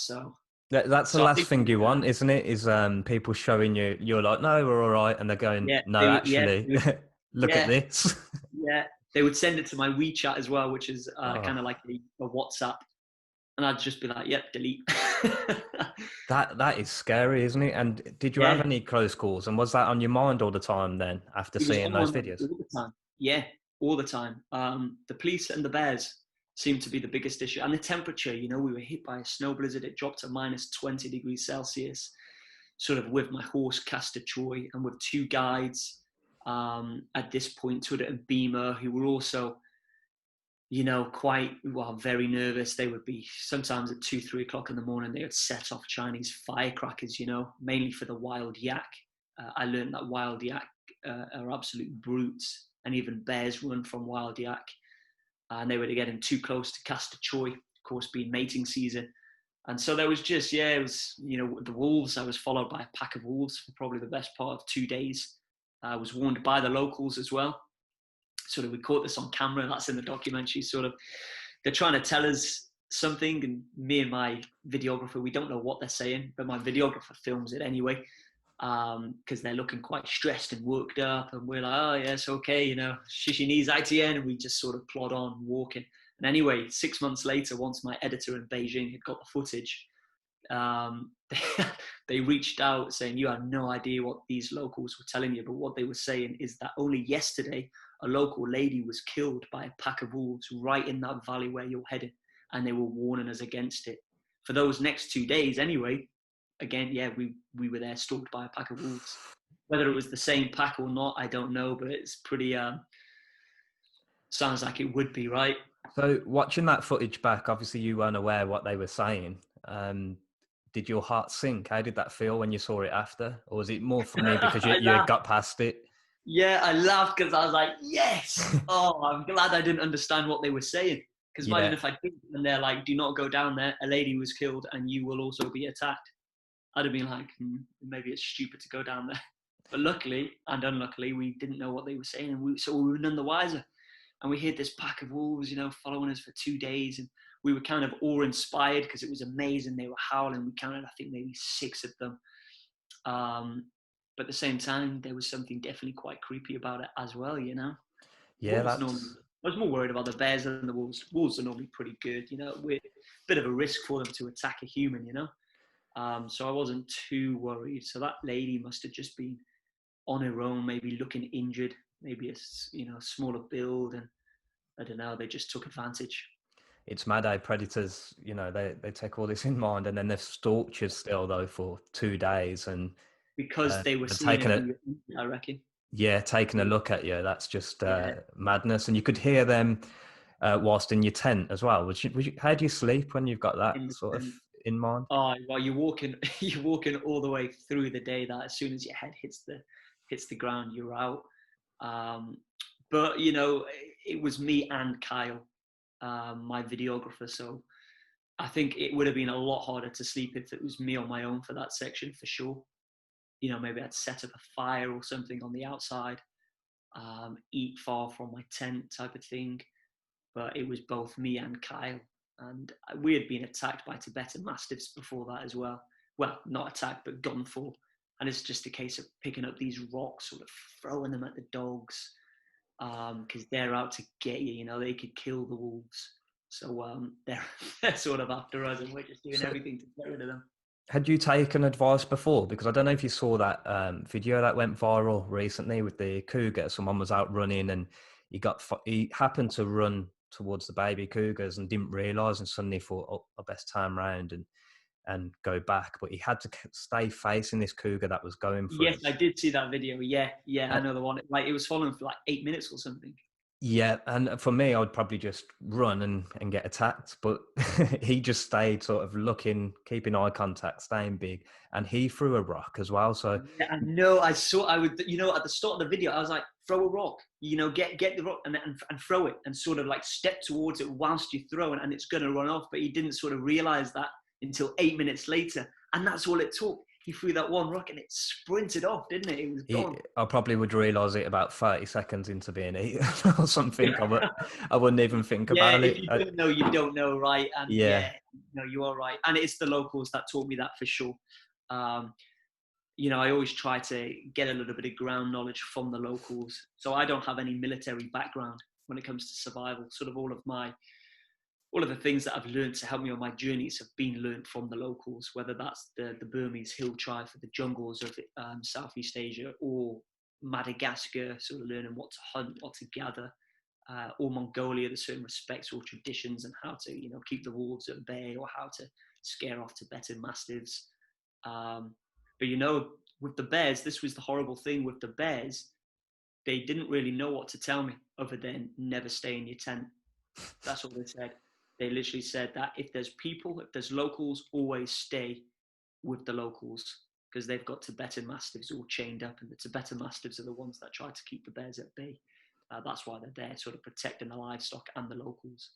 A: that's the
B: So I
A: last
B: think,
A: thing you want, isn't it? Is people showing you, you're like, no, we're all right, and they're going,
B: yeah,
A: no, actually,
B: they would,
A: look at
B: yeah,
A: this.
B: yeah. They would send it to my WeChat as well, which is
A: Oh,
B: kind of like a WhatsApp. And I'd just be like, yep, delete.
A: that is scary, isn't it? And did you have
B: Yeah,
A: any close calls? And was that on your mind all the time then, after
B: it was
A: seeing
B: on my
A: those
B: mind
A: videos?
B: all the time. Yeah, all the time. The police and the bears seemed to be the biggest issue. And the temperature, we were hit by a snow blizzard. It dropped to minus 20 degrees Celsius, sort of with my horse, Castor Troy, and with two guides at this point, Tudor and Beamer, who were also, very nervous. They would be sometimes at 2, 3 o'clock in the morning, they would set off Chinese firecrackers, mainly for the wild yak. I learned that wild yak are absolute brutes, and even bears run from wild yak. And they were getting too close to Castor Troy, of course, being mating season. And so there was just, it was, the wolves. I was followed by a pack of wolves for probably the best part of 2 days. I was warned by the locals as well. Sort of, we caught this on camera. That's in the documentary. Sort of, they're trying to tell us something, and me and my videographer, we don't know what they're saying, but my videographer films it anyway, because they're looking quite stressed and worked up, and we're like, oh yes, okay, shishi knees ITN, and we just sort of plod on walking. And anyway, 6 months later, once my editor in Beijing had got the footage, they reached out saying, you have no idea what these locals were telling you, but what they were saying is that only yesterday a local lady was killed by a pack of wolves right in that valley where you're heading, and they were warning us against it. For those next 2 days anyway, again, yeah, we were there stalked by a pack of wolves. Whether it was the same pack or not, I don't know, but it's pretty, sounds like it would be, right?
A: So watching that footage back, obviously you weren't aware what they were saying. Did your heart sink? How did that feel when you saw it after? Or was it more funny because
B: I
A: you
B: laughed.
A: got past it?
B: Yeah, I laughed because I was like, yes! Oh, I'm glad I didn't understand what they were saying. Because imagine
A: Yeah.
B: if I did, and they're like, do not go down there, a lady was killed and you will also be attacked. I'd have been like, maybe it's stupid to go down there. But luckily and unluckily, we didn't know what they were saying, and so we were none the wiser. And we had this pack of wolves, following us for 2 days, and we were kind of awe-inspired because it was amazing. They were howling. We counted, I think, maybe 6 of them. But at the same time, there was something definitely quite creepy about it as well,
A: Yeah,
B: Wolves normally I was more worried about the bears than the wolves. Wolves are normally pretty good, you know. We're a bit of a risk for them to attack a human, you know. So I wasn't too worried. So that lady must have just been on her own, maybe looking injured, maybe a smaller build, and I don't know. They just took advantage.
A: It's mad how predators, they take all this in mind, and then they've stalked you still though for 2 days, and
B: Because they were
A: they've
B: seeing
A: taken
B: if
A: it.
B: you were injured, I reckon.
A: Yeah, taking a look at you, that's just
B: Yeah.
A: madness. And you could hear them whilst in your tent as well. How do you sleep when you've got that
B: In
A: sort of
B: and
A: in mind?
B: oh, well, you're walking, you're walking all the way through the day. That as soon as your head hits the ground, you're out. Um, but you know, it was me and Kyle, my videographer. So I think it would have been a lot harder to sleep if it was me on my own for that section, for sure. You know, maybe I'd set up a fire or something on the outside, eat far from my tent type of thing. But it was both me and Kyle. And we had been attacked by Tibetan Mastiffs before that as well. Well, not attacked, but gone for. And it's just a case of picking up these rocks, sort of throwing them at the dogs, because they're out to get you. You know, they could kill the wolves. So they're sort of after us, and we're just doing
A: So,
B: everything to get rid of them.
A: had you taken advice before? Because I don't know if you saw that video that went viral recently with the cougar. Someone was out running, and he happened to run towards the baby cougars and didn't realise, and suddenly thought, "Oh, I best turn round and go back." But he had to stay facing this cougar that was going for
B: Yes,
A: him.
B: I did see that video. Yeah,
A: Uh,
B: I know the one. Like it was following for like 8 minutes or something.
A: yeah, and for me, I'd probably just run and get attacked. But he just stayed sort of looking, keeping eye contact, staying big, and he threw a rock as well. So
B: Yeah, I know. I would, you know, at the start of the video, I was like, throw a rock, you know, get the rock and throw it and sort of like step towards it whilst you throw it and it's going to run off. But he didn't sort of realize that until 8 minutes later. And that's all it took. He threw that one rock and it sprinted off, didn't it? It was gone.
A: I probably would realise it about 30 seconds into being eaten or something. I wouldn't even think
B: Yeah,
A: about
B: if
A: it.
B: you don't know, you don't know, right? And
A: Yeah,
B: yeah, no, you are right. And it's the locals that taught me that for sure. Um, you know, I always try to get a little bit of ground knowledge from the locals. So I don't have any military background when it comes to survival. Sort of all of the things that I've learned to help me on my journeys have been learned from the locals, whether that's the Burmese hill tribe for the jungles of Southeast Asia, or Madagascar, sort of learning what to hunt, what to gather, or Mongolia, the certain respects or traditions and how to, you know, keep the wolves at bay or how to scare off Tibetan mastiffs. But you know, with the bears, this was the horrible thing with the bears. They didn't really know what to tell me other than never stay in your tent. That's all they said. They literally said that if there's people, if there's locals, always stay with the locals because they've got Tibetan mastiffs all chained up, and the Tibetan mastiffs are the ones that try to keep the bears at bay. That's why they're there, sort of protecting the livestock and the locals.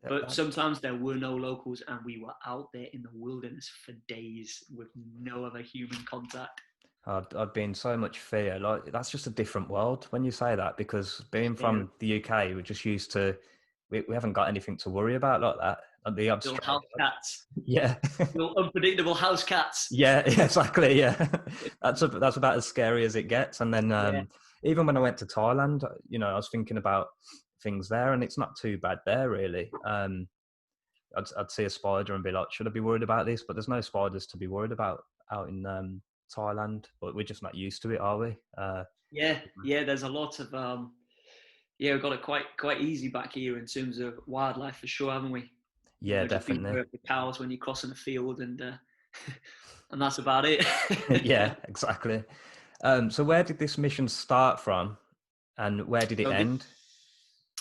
B: But
A: that,
B: sometimes there were no locals, and we were out there in the wilderness for days with no other human contact.
A: I'd be in so much fear. Like, that's just a different world when you say that, because being
B: Yeah,
A: from the UK, we're just used to, we haven't got anything to worry about like that. And the
B: little
A: abstract,
B: house cats,
A: yeah.
B: little unpredictable house cats.
A: Yeah, yeah, exactly. Yeah, that's about as scary as it gets. And then
B: Yeah,
A: even when I went to Thailand, I was thinking about things there, and it's not too bad there really. I'd see a spider and be like, should I be worried about this? But there's no spiders to be worried about out in Thailand. But we're just not used to it, are we?
B: yeah. There's a lot of yeah, we've got it quite easy back here in terms of wildlife for sure, haven't we? You
A: Yeah,
B: know, just
A: definitely.
B: beware of the cows when you're crossing a field, and and that's about it.
A: Yeah, exactly. So where did this mission start from, and where did it
B: so this,
A: end?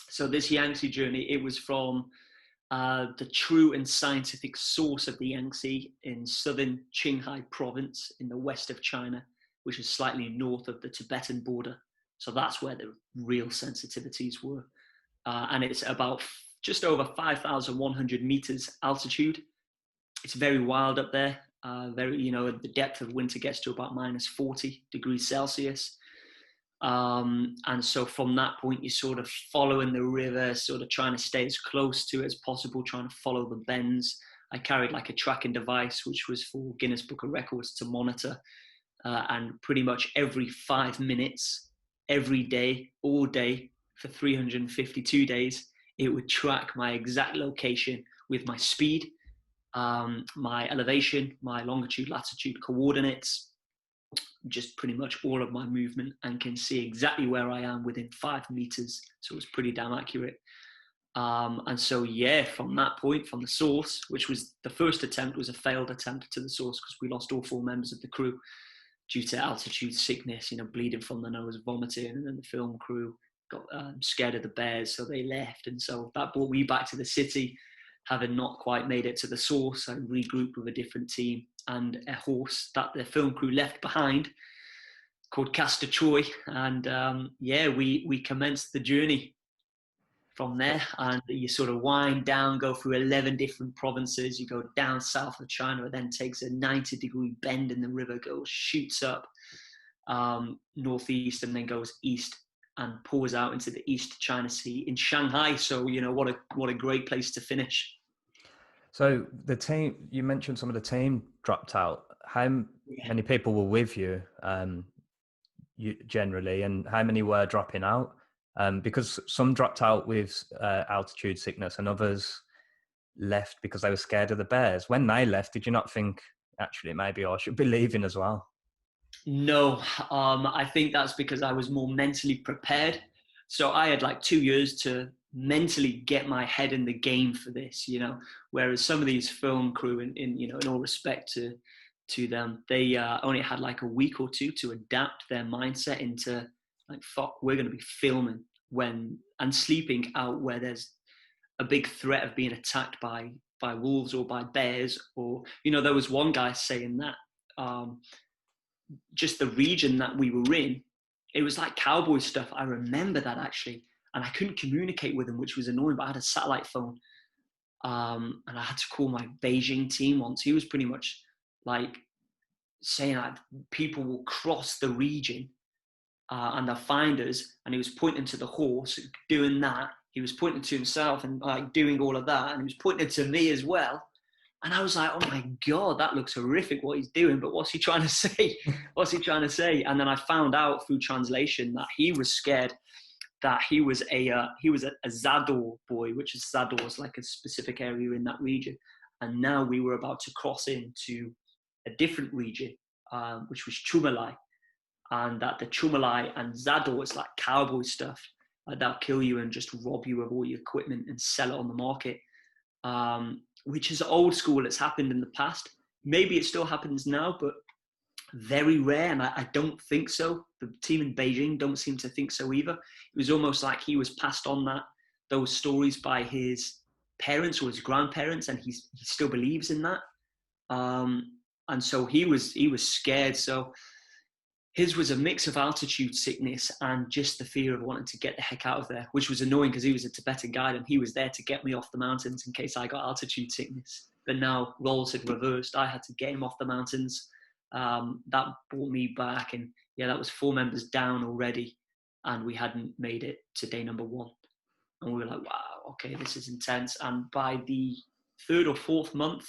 B: so this Yangtze journey, it was from the true and scientific source of the Yangtze in southern Qinghai province in the west of China, which is slightly north of the Tibetan border. So that's where the real sensitivities were. And it's about just over 5,100 meters altitude. It's very wild up there. The depth of winter gets to about minus 40 degrees Celsius. And so from that point, you're sort of following the river, sort of trying to stay as close to it as possible, trying to follow the bends. I carried like a tracking device, which was for Guinness Book of Records to monitor. And pretty much every 5 minutes, every day, all day, for 352 days. It would track my exact location with my speed, my elevation, my longitude, latitude coordinates, just pretty much all of my movement, and can see exactly where I am within 5 meters. So it was pretty damn accurate. And so, yeah, from that point, from the source, which was the first attempt, was a failed attempt to the source because we lost all 4 members of the crew due to altitude sickness, bleeding from the nose, vomiting, and then the film crew got scared of the bears, so they left. And so that brought me back to the city, having not quite made it to the source. I regrouped with a different team and a horse that the film crew left behind called Castor Troy. And we commenced the journey from there. And you sort of wind down, go through 11 different provinces. You go down south of China. It then takes a 90-degree bend in the river, shoots up northeast, and then goes east and pours out into the East China Sea in Shanghai. So, what a great place to finish.
A: So the team, you mentioned some of the team dropped out. How many people were with you, generally, and how many were dropping out? Because some dropped out with altitude sickness and others left because they were scared of the bears. When they left, did you not think, actually, maybe I should be leaving as well?
B: No, I think that's because I was more mentally prepared. So I had like 2 years to mentally get my head in the game for this, whereas some of these film crew, in all respect to them, they only had like a week or two to adapt their mindset into like, fuck, we're going to be filming and sleeping out where there's a big threat of being attacked by wolves or by bears, or, there was one guy saying that, just the region that we were in, it was like cowboy stuff. I remember that actually. And I couldn't communicate with him, which was annoying, but I had a satellite phone. And I had to call my Beijing team once. He was pretty much like saying that people will cross the region and they'll find us. And he was pointing to the horse, doing that. He was pointing to himself and like doing all of that. And he was pointing to me as well. And I was like, oh my God, that looks horrific what he's doing, but what's he trying to say? What's he trying to say? And then I found out through translation that he was scared that he was a Zador boy, which is Zador is like a specific area in that region. And now we were about to cross into a different region, which was Chumalai. And that the Chumalai and Zador is like cowboy stuff. That'll kill you and just rob you of all your equipment and sell it on the market. Which is old school. It's happened in the past. Maybe it still happens now, but very rare. And I don't think so. The team in Beijing don't seem to think so either. It was almost like he was passed on those stories by his parents or his grandparents, and he still believes in that. And so he was scared. So his was a mix of altitude sickness and just the fear of wanting to get the heck out of there, which was annoying because he was a Tibetan guide and he was there to get me off the mountains in case I got altitude sickness. But now roles had reversed. I had to get him off the mountains. That brought me back. And yeah, that was 4 members down already. And we hadn't made it to day number 1. And we were like, wow, okay, this is intense. And by the 3rd or 4th month,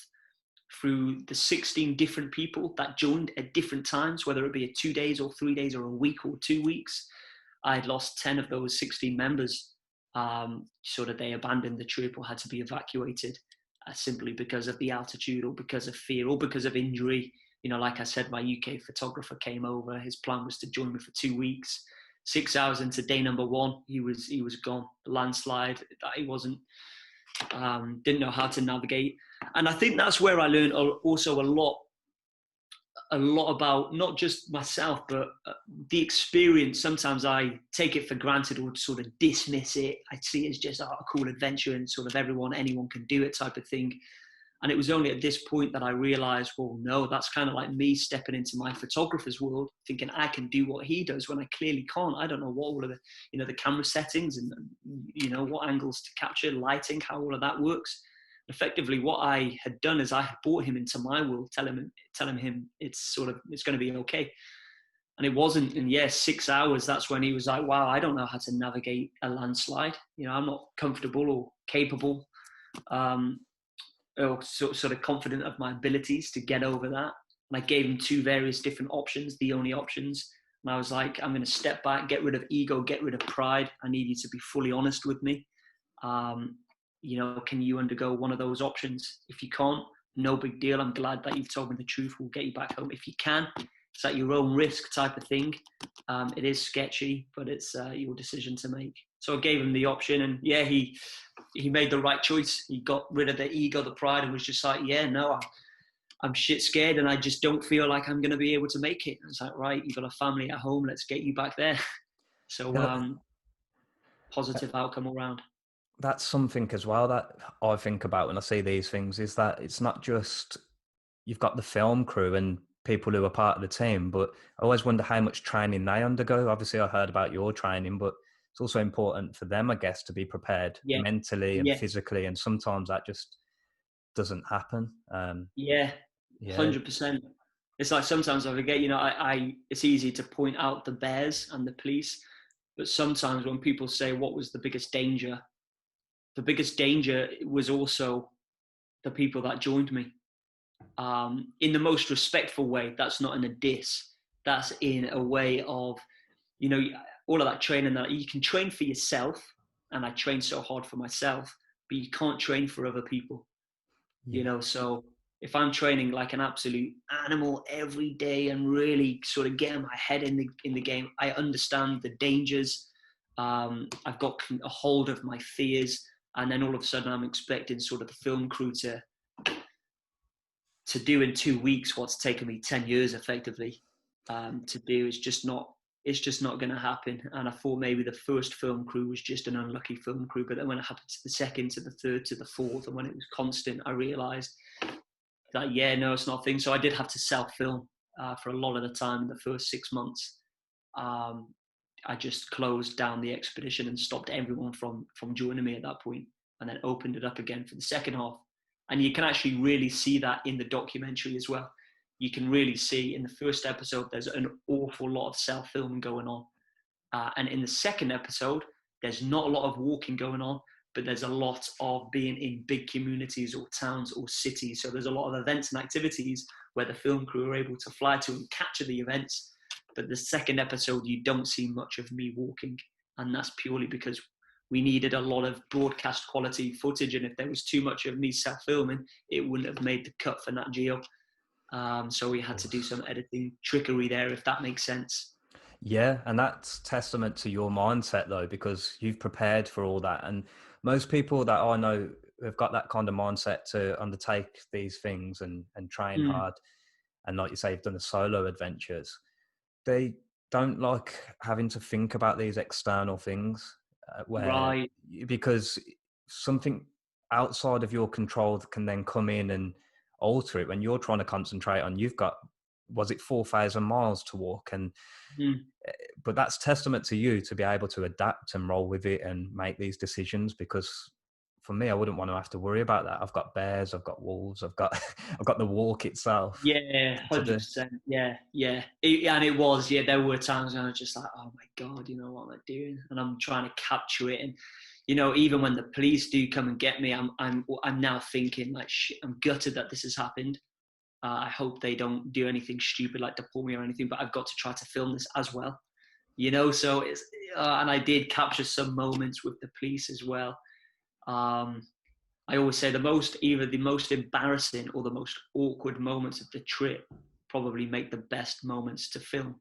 B: through the 16 different people that joined at different times, whether it be a 2 days or 3 days or a week or 2 weeks, I had lost 10 of those 16 members. So that they abandoned the trip or had to be evacuated simply because of the altitude or because of fear or because of injury. Like I said, my UK photographer came over. His plan was to join me for 2 weeks. 6 hours into day number 1, he was gone. The landslide that he wasn't, didn't know how to navigate. And I think that's where I learned also a lot about not just myself, but the experience. Sometimes I take it for granted or sort of dismiss it. I see it as just a cool adventure and sort of anyone can do it type of thing. And it was only at this point that I realized, well, no, that's kind of like me stepping into my photographer's world, thinking I can do what he does when I clearly can't. I don't know what all of the, the camera settings and, what angles to capture, lighting, how all of that works. Effectively, what I had done is I had brought him into my world, telling him it's going to be okay. And it wasn't. And 6 hours, that's when he was like, wow, I don't know how to navigate a landslide. I'm not comfortable or capable. Or sort of confident of my abilities to get over that. And I gave him 2 various different options. The only options And I was like, I'm going to step back, get rid of ego, get rid of pride. I need you to be fully honest with me. Can you undergo one of those options? If you can't, no big deal. I'm glad that you've told me the truth. We'll get you back home. If you can, it's at your own risk type of thing. It is sketchy, but it's your decision to make. So I gave him the option, and yeah, he made the right choice. He got rid of the ego, the pride, and was just like, yeah, no, I'm shit scared, and I just don't feel like I'm going to be able to make it. And it's like, right, you've got a family at home. Let's get you back there. So positive outcome all round.
A: That's something as well that I think about when I see these things, is that it's not just you've got the film crew and people who are part of the team, but I always wonder how much training they undergo. Obviously, I heard about your training, but it's also important for them, I guess, to be prepared
B: Yeah,
A: mentally and
B: yeah,
A: physically. And sometimes that just doesn't happen.
B: yeah,
A: Yeah,
B: 100%. It's like sometimes I forget, it's easy to point out the bears and the police, but sometimes when people say what was the biggest danger was also the people that joined me. In the most respectful way. That's not in a diss. That's in a way of, you know, all of that training that you can train for yourself. And I train so hard for myself, but you can't train for other people,
A: yeah,
B: So if I'm training like an absolute animal every day and really sort of getting my head in the game, I understand the dangers. I've got a hold of my fears, and then all of a sudden I'm expecting sort of the film crew to do in 2 weeks what's taken me 10 years effectively to do. It's just not going to happen. And I thought maybe the first film crew was just an unlucky film crew, but then when it happened to the second, to the third, to the fourth, and when it was constant, I realized that, yeah, no, it's not a thing. So I did have to self-film for a lot of the time in the first 6 months. I just closed down the expedition and stopped everyone from joining me at that point, and then opened it up again for the second half. And you can actually really see that in the documentary as well. You can really see in the first episode, there's an awful lot of self-filming going on. And in the second episode, there's not a lot of walking going on, but there's a lot of being in big communities or towns or cities. So there's a lot of events and activities where the film crew are able to fly to and capture the events. But the second episode, you don't see much of me walking. And that's purely because we needed a lot of broadcast quality footage. And if there was too much of me self-filming, it wouldn't have made the cut for Nat Geo. So we had to do some editing trickery there, if that makes sense.
A: yeah, and that's testament to your mindset though, because you've prepared for all that. And most people that I know have got that kind of mindset to undertake these things and train hard. And like you say, you've done the solo adventures. They don't like having to think about these external things
B: Right.
A: because something outside of your control can then come in and alter it when you're trying to concentrate on, you've got, was it 4,000 miles to walk? And
B: Mm.
A: but that's testament to you to be able to adapt and roll with it and make these decisions, because for me, I wouldn't want to have to worry about that. I've got bears, I've got wolves, I've got I've got the walk itself
B: Yeah,
A: to do.
B: 100%. Yeah, yeah. And it was, yeah, there were times when I was just like, oh my God, what am I doing? And I'm trying to capture it. And, even when the police do come and get me, I'm now thinking like, shit, I'm gutted that this has happened. I hope they don't do anything stupid like deport me or anything, but I've got to try to film this as well, so it's, and I did capture some moments with the police as well. I always say either the most embarrassing or the most awkward moments of the trip probably make the best moments to film.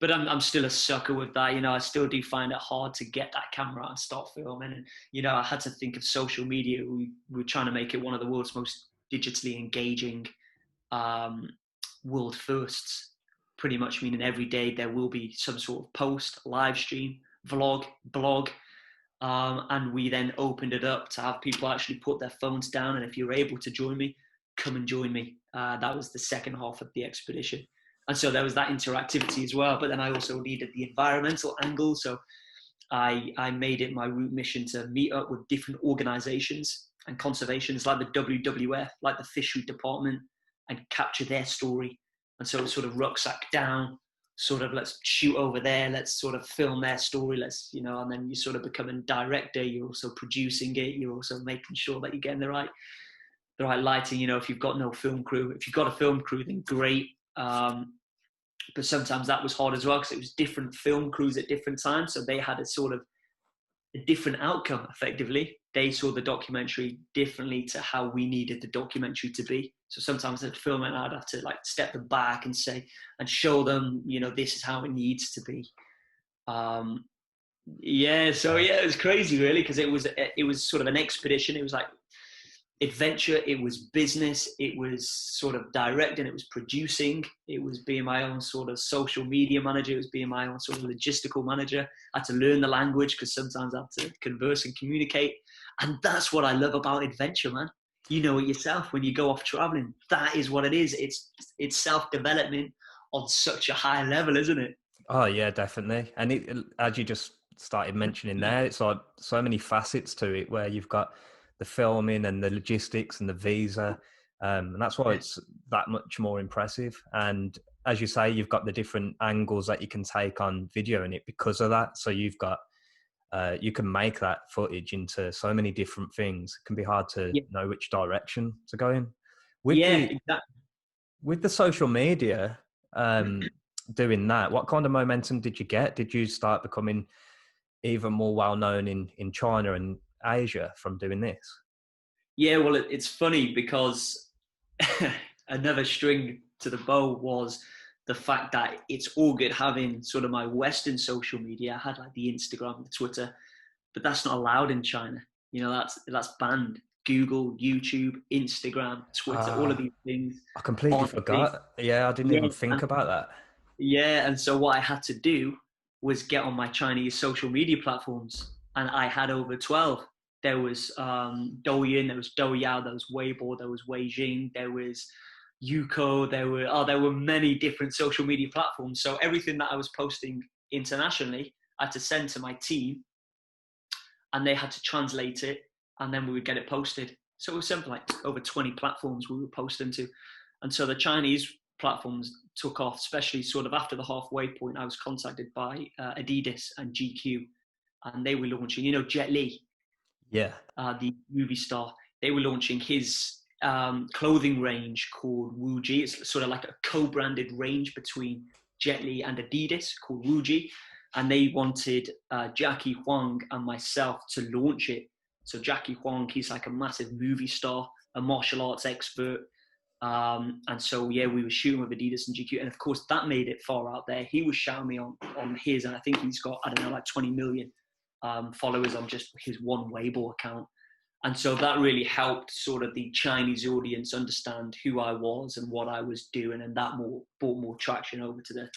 B: But I'm still a sucker with that. I still do find it hard to get that camera out and start filming. And, I had to think of social media. We were trying to make it one of the world's most digitally engaging world firsts, pretty much meaning every day there will be some sort of post, live stream, vlog, blog. And we then opened it up to have people actually put their phones down. And if you're able to join me, come and join me. That was the second half of the expedition. And so there was that interactivity as well. But then I also needed the environmental angle. So I made it my route mission to meet up with different organizations and conservations like the WWF, like the fishery department, and capture their story. And so sort of rucksack down, sort of let's shoot over there, let's sort of film their story, and then you sort of become a director, you're also producing it, you're also making sure that you're getting the right lighting. If you've got no film crew, if you've got a film crew, then great. but sometimes that was hard as well because it was different film crews at different times. So they had a sort of a different outcome effectively. They saw the documentary differently to how we needed the documentary to be. So sometimes at filming, I'd have to like step them back and say, and show them, you know, this is how it needs to be. Um, so yeah, it was crazy really because it was sort of an expedition. It was like adventure, it was business, it was sort of directing, it was producing, it was being my own sort of social media manager, it was being my own sort of logistical manager. I had to learn the language because sometimes I had to converse and communicate. And that's what I love about adventure, man. You know it yourself when you go off traveling. That is what it is. It's self-development on such a high level, isn't it?
A: Oh yeah, definitely. And as you just started mentioning there, it's like so many facets to it where you've got the filming and the logistics and the visa. And that's why it's that much more impressive. And as you say, you've got the different angles that you can take on video in it because of that. So you've got, you can make that footage into so many different things. It can be hard to
B: Yeah,
A: know which direction to go in. With
B: yeah,
A: the
B: exactly.
A: with the social media, doing that, what kind of momentum did you get? Did you start becoming even more well known in China and Asia from doing this?
B: Yeah, well, it's funny because another string to the bow was the fact that it's all good having sort of my Western social media. I had like the Instagram, the Twitter, but that's not allowed in China. You know, that's banned. Google, YouTube, Instagram, Twitter, all of
A: Ah,
B: these things
A: I completely
B: aren't safe.
A: forgot. Yeah, I didn't
B: Yeah,
A: even think about that.
B: and so what I had to do was get on my Chinese social media platforms, and I had over 12. There was Douyin, there was Douyao, there was Weibo, there was Weijing, there was Yuko, there were many different social media platforms. So everything that I was posting internationally, I had to send to my team, and they had to translate it, and then we would get it posted. So it was something like over 20 platforms we were posting to. And so the Chinese platforms took off, especially sort of after the halfway point. I was contacted by Adidas and GQ, and they were launching, you know, Jet Li,
A: Yeah.
B: the movie star. They were launching his clothing range called Wuji. It's sort of like a co-branded range between Jet Li and Adidas called Wuji. And they wanted Jackie Huang and myself to launch it. So Jackie Huang, he's like a massive movie star, a martial arts expert. And so, yeah, we were shooting with Adidas and GQ. And of course, that made it far out there. He was shouting me on his, and I think he's got, I don't know, like 20 million followers on just his one Weibo account. And so that really helped sort of the Chinese audience understand who I was and what I was doing. And that brought more traction over to the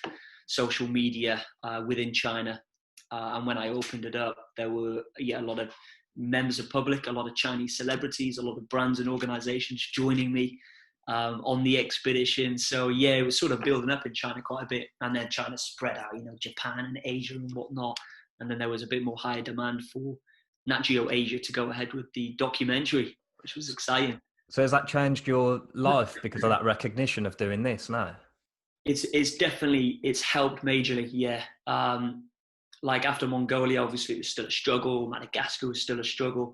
B: social media within China. And when I opened it up, there were a lot of members of public, a lot of Chinese celebrities, a lot of brands and organizations joining me on the expedition. So yeah, it was sort of building up in China quite a bit. And then China spread out, you know, Japan and Asia and whatnot. And then there was a bit more higher demand for Nat Geo Asia to go ahead with the documentary, which was exciting.
A: So has that changed your life because of that recognition of doing this now?
B: It's definitely it's helped majorly, yeah. Like after Mongolia, obviously it was still a struggle. Madagascar was still a struggle.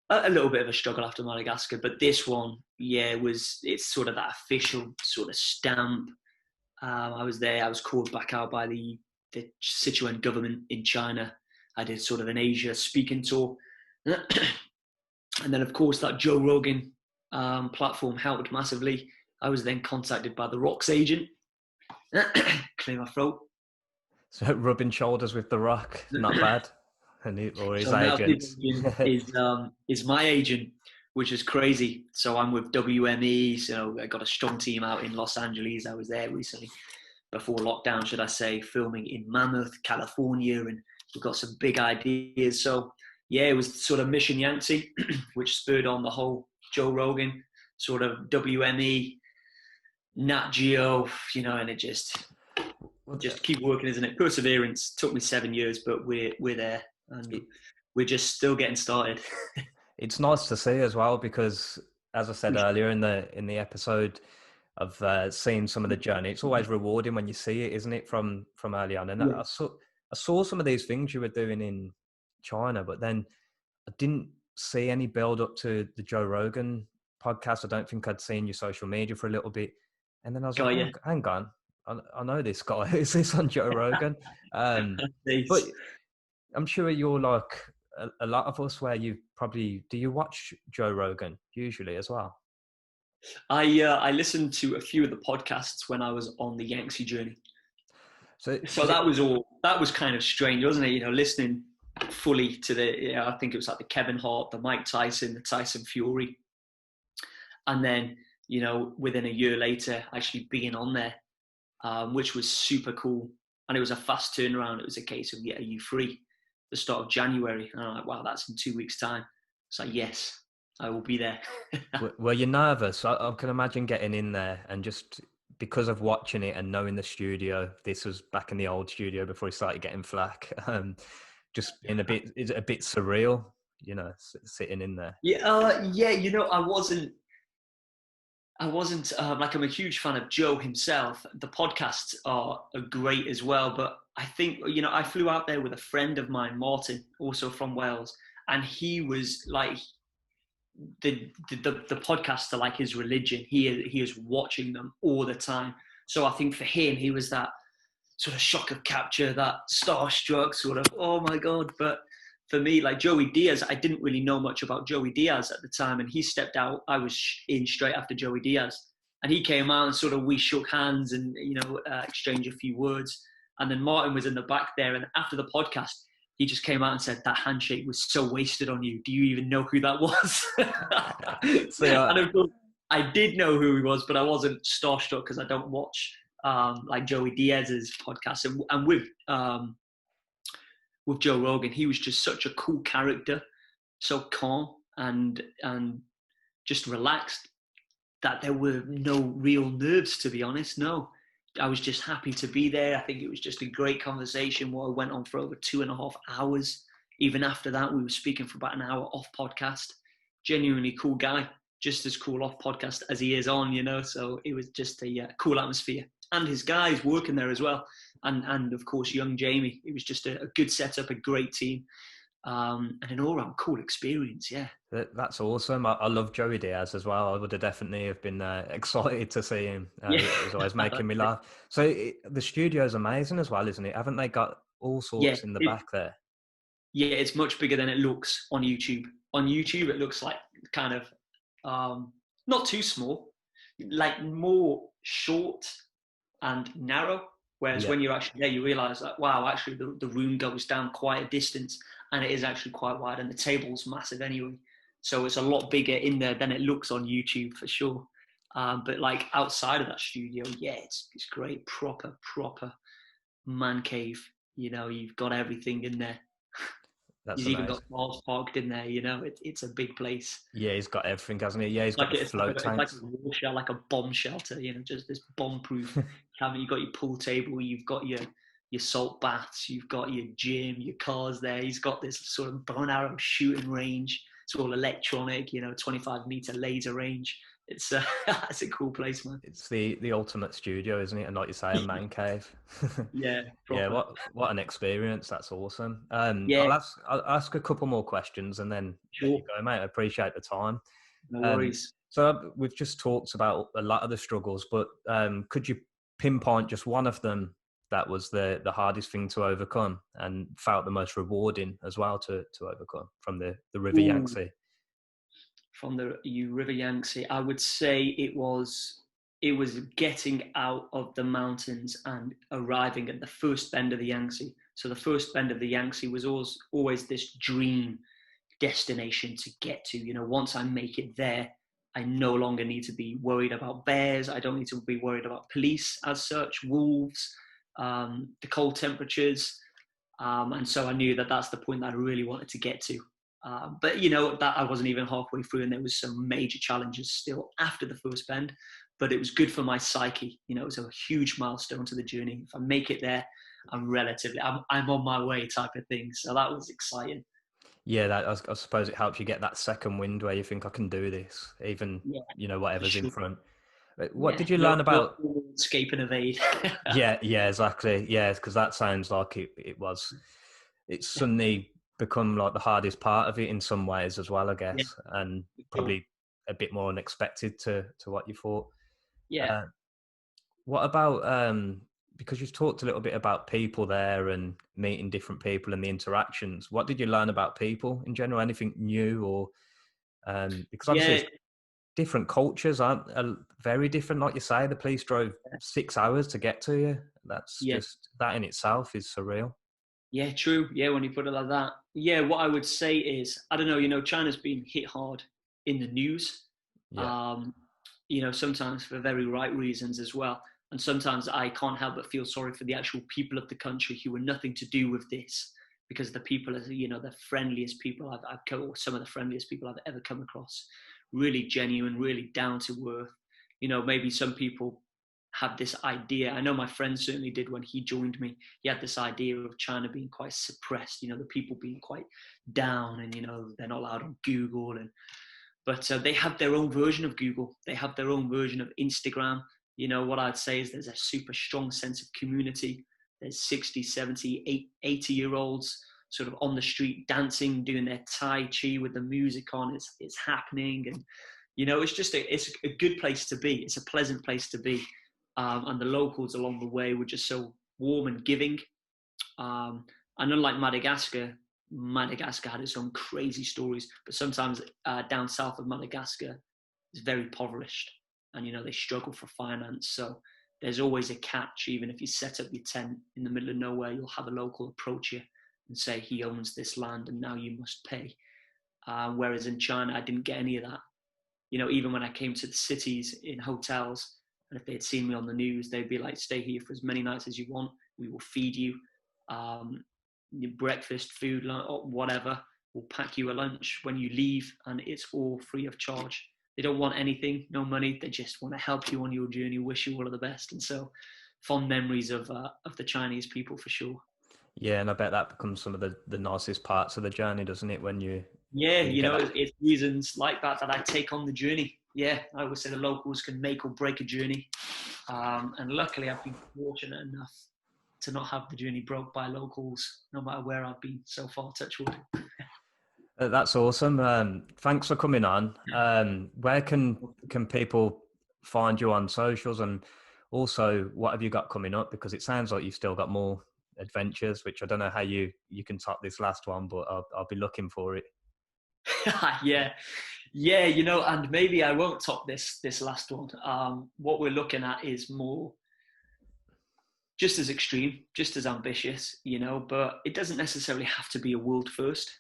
B: A little bit of a struggle after Madagascar, but this one, yeah, it's sort of that official sort of stamp. I was there. I was called back out by the Sichuan government in China. I did sort of an Asia speaking tour, and then of course that Joe Rogan platform helped massively. I was then contacted by the Rock's agent. Clear my throat.
A: So rubbing shoulders with The Rock, not bad. Or his
B: So now his
A: agents.
B: agent is my agent, which is crazy. So I'm with WME. So I got a strong team out in Los Angeles. I was there recently before lockdown, should I say, filming in Mammoth, California, and we've got some big ideas. So yeah, it was sort of Mission Yangtze, which spurred on the whole Joe Rogan sort of WME, Nat Geo, you know, and it just keep working, isn't it? Perseverance took me 7 years, but we're there, and we're just still getting started.
A: It's nice to see as well because, as I said earlier in the episode, of seeing some of the journey. It's always rewarding when you see it, isn't it? From early on, and
B: Yeah.
A: I saw some of these things you were doing in China, but then I didn't see any build up to the Joe Rogan podcast. I don't think I'd seen your social media for a little bit, and then I was like,
B: Got you.
A: hang on, I know this guy. Is this on Joe Rogan? Um, but
B: It's-
A: I'm sure you're like a lot of us where you probably, do you watch Joe Rogan usually as well?
B: I listened to a few of the podcasts when I was on the Yangtze journey.
A: So
B: So
A: is it,
B: that was kind of strange, wasn't it? Listening fully to I think it was like the Kevin Hart, the Mike Tyson, the Tyson Fury, and then within a year later, actually being on there, which was super cool. And it was a fast turnaround. It was a case of, yeah, are you free? The start of January. And I'm like, wow, that's in 2 weeks' time. It's like, yes, I will be there.
A: were you nervous? I can imagine getting in there and just because of watching it and knowing the studio, this was back in the old studio before he started getting flack. Just being is it a bit surreal, sitting in there.
B: Yeah. I wasn't like, I'm a huge fan of Joe himself. The podcasts are great as well, but I think I flew out there with a friend of mine, Martin, also from Wales, and he was like the podcasts are like his religion. He is watching them all the time. So I think for him, he was that sort of shock of capture, that starstruck sort of, oh my God. But for me, like Joey Diaz, I didn't really know much about Joey Diaz at the time. And he stepped out. I was in straight after Joey Diaz. And he came out and sort of, we shook hands and, exchanged a few words. And then Martin was in the back there. And after the podcast, he just came out and said, that handshake was so wasted on you. Do you even know who that was?
A: So
B: And of course, I did know who he was, but I wasn't starstruck because I don't watch like Joey Diaz's podcast. And with Joe Rogan, he was just such a cool character, so calm and just relaxed that there were no real nerves, to be honest. No, I was just happy to be there. I think it was just a great conversation. What went on for over 2.5 hours. Even after that, we were speaking for about an hour off podcast. Genuinely cool guy, just as cool off podcast as he is on, So it was just a cool atmosphere. And his guys working there as well. And of course, young Jamie. It was just a good setup, a great team. And an all-round cool experience, yeah.
A: that's awesome. I love Joey Diaz as well. I would have definitely have been excited to see him.
B: Yeah.
A: He's always making me laugh. So the studio is amazing as well, isn't it? Haven't they got all
B: Yeah,
A: sorts in the back there?
B: yeah, it's much bigger than it looks on YouTube. On YouTube, it looks like kind of not too small, like more short and narrow. Whereas
A: Yeah.
B: when you're actually there, you realize that, wow, actually the room goes down quite a distance and it is actually quite wide and the table's massive anyway. So it's a lot bigger in there than it looks on YouTube for sure. But like outside of that studio, yeah, it's great. Proper man cave. You've got everything in there.
A: That's
B: He's even
A: amazing.
B: got cars parked in there. It's a big place.
A: Yeah, he's got everything, hasn't he? Yeah, he's got the float
B: It's like a
A: tanks.
B: war shell, like a bomb shelter. Just this bomb-proof cabin. You've got your pool table. You've got your salt baths. You've got your gym. Your cars there. He's got this sort of bow and arrow shooting range. It's all electronic. 25-meter laser range. It's it's a cool place, man.
A: It's the ultimate studio, isn't it? And like you say, a man cave.
B: Yeah,
A: Yeah,
B: proper.
A: what an experience. That's awesome.
B: Yeah,
A: I'll ask a couple more questions and then let you
B: sure.
A: go, mate. I appreciate the time.
B: No
A: Um,
B: worries.
A: so we've just talked about a lot of the struggles, but could you pinpoint just one of them that was the hardest thing to overcome and felt the most rewarding as well to overcome from the River
B: Ooh.
A: Yangtze?
B: From the River Yangtze, I would say it was getting out of the mountains and arriving at the first bend of the Yangtze. So the first bend of the Yangtze was always this dream destination to get to. Once I make it there, I no longer need to be worried about bears. I don't need to be worried about police as such, wolves, the cold temperatures. And so I knew that that's the point that I really wanted to get to. But that I wasn't even halfway through, and there was some major challenges still after the first bend. But it was good for my psyche. It was a huge milestone to the journey. If I make it there, I'm on my way type of thing. So that was exciting.
A: Yeah, I suppose it helps you get that second wind where you think I can do this, even
B: Yeah, for
A: whatever's in
B: sure.
A: front. What
B: Yeah,
A: did you
B: no,
A: learn
B: no
A: about?
B: escape and evade.
A: Yeah, exactly. Yeah, because that sounds like it was. It's suddenly become like the hardest part of it in some ways as well, I
B: Yeah,
A: guess, and
B: for sure.
A: probably a bit more unexpected to what you thought.
B: Yeah,
A: Uh, What about because you've talked a little bit about people there and meeting different people and the interactions. What did you learn about people in general? Anything new, or because obviously
B: Yeah,
A: it's different cultures aren't very different. Like you say, the police drove 6 hours to get to you. That's
B: yeah,
A: just that in itself is surreal.
B: yeah, true. Yeah, when you put it like that. Yeah, what I would say is, I don't know, China's been hit hard in the news.
A: Yeah,
B: Um, sometimes for very right reasons as well. And sometimes I can't help but feel sorry for the actual people of the country who were nothing to do with this, because the people are, the friendliest people I've come, or some of the friendliest people I've ever come across. Really genuine, really down to earth. Maybe some people have this idea. I know my friend certainly did when he joined me. He had this idea of China being quite suppressed, the people being quite down, and they're not allowed on Google, but they have their own version of Google. They have their own version of Instagram. What I'd say is there's a super strong sense of community. There's 60, 70, 80-year-olds sort of on the street dancing, doing their Tai Chi with the music on. It's happening. And, it's just it's a good place to be. It's a pleasant place to be. And the locals along the way were just so warm and giving. And unlike Madagascar had its own crazy stories, but sometimes down south of Madagascar is very impoverished, and they struggle for finance. So there's always a catch. Even if you set up your tent in the middle of nowhere, you'll have a local approach you and say he owns this land and now you must pay. Whereas in China, I didn't get any of that. Even when I came to the cities in hotels, and if they had seen me on the news, they'd be like, "Stay here for as many nights as you want. We will feed you." Your breakfast, food, or whatever. We'll pack you a lunch when you leave, and it's all free of charge. They don't want anything, no money. They just want to help you on your journey, wish you all of the best. And so, fond memories of the Chinese people for sure.
A: yeah, and I bet that becomes some of the nicest parts of the journey, doesn't it?
B: Yeah,
A: When you get that.
B: it's reasons like that I take on the journey. Yeah, I always say the locals can make or break a journey. And luckily, I've been fortunate enough to not have the journey broke by locals, no matter where I've been so far. Touch wood.
A: That's awesome. Thanks for coming on. Where can people find you on socials, and also what have you got coming up? Because it sounds like you've still got more adventures, which I don't know how you can top this last one, but I'll be looking for it.
B: Yeah, and maybe I won't top this last one. What we're looking at is more just as extreme, just as ambitious, but it doesn't necessarily have to be a world first.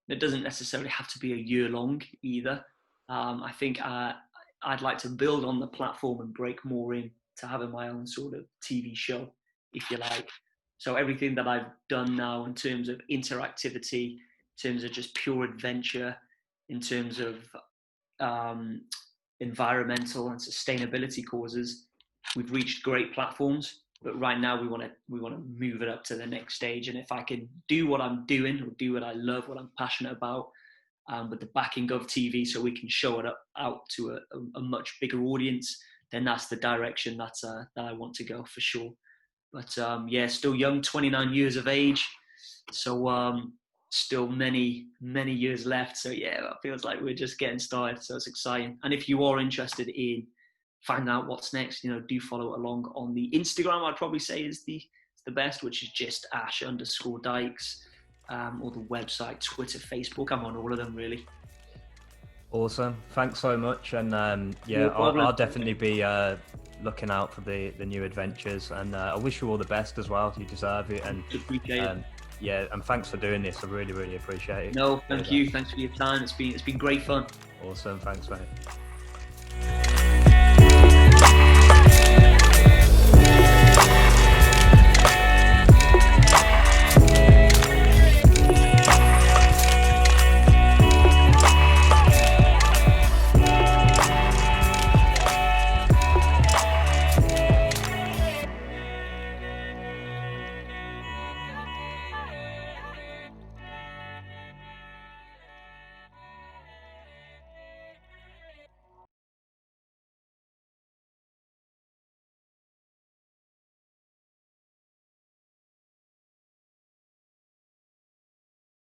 B: It doesn't necessarily have to be a year long either. I think I'd like to build on the platform and break more in to having my own sort of TV show, if you like. So everything that I've done now in terms of interactivity, in terms of just pure adventure, in terms of environmental and sustainability causes, we've reached great platforms. But right now we want to move it up to the next stage. And if I can do what I'm doing, or do what I love, what I'm passionate about, with the backing of TV, so we can show it out to a much bigger audience, then that's the direction that I want to go for sure. But still young, 29 years of age, so still many years left. So yeah, it feels like we're just getting started. So it's exciting. And if you are interested in find out what's next, do follow along on the Instagram. I'd probably say is the best, which is just Ash_Dykes, or the website, Twitter, Facebook. I'm on all of them really.
A: Awesome. Thanks so much. And I'll definitely be looking out for the new adventures, and I wish you all the best as well. You deserve it. And
B: appreciate it.
A: Yeah, and thanks for doing this. I really, really appreciate it.
B: No, thank you. Thanks for your time. It's been great fun.
A: Awesome. Thanks, mate.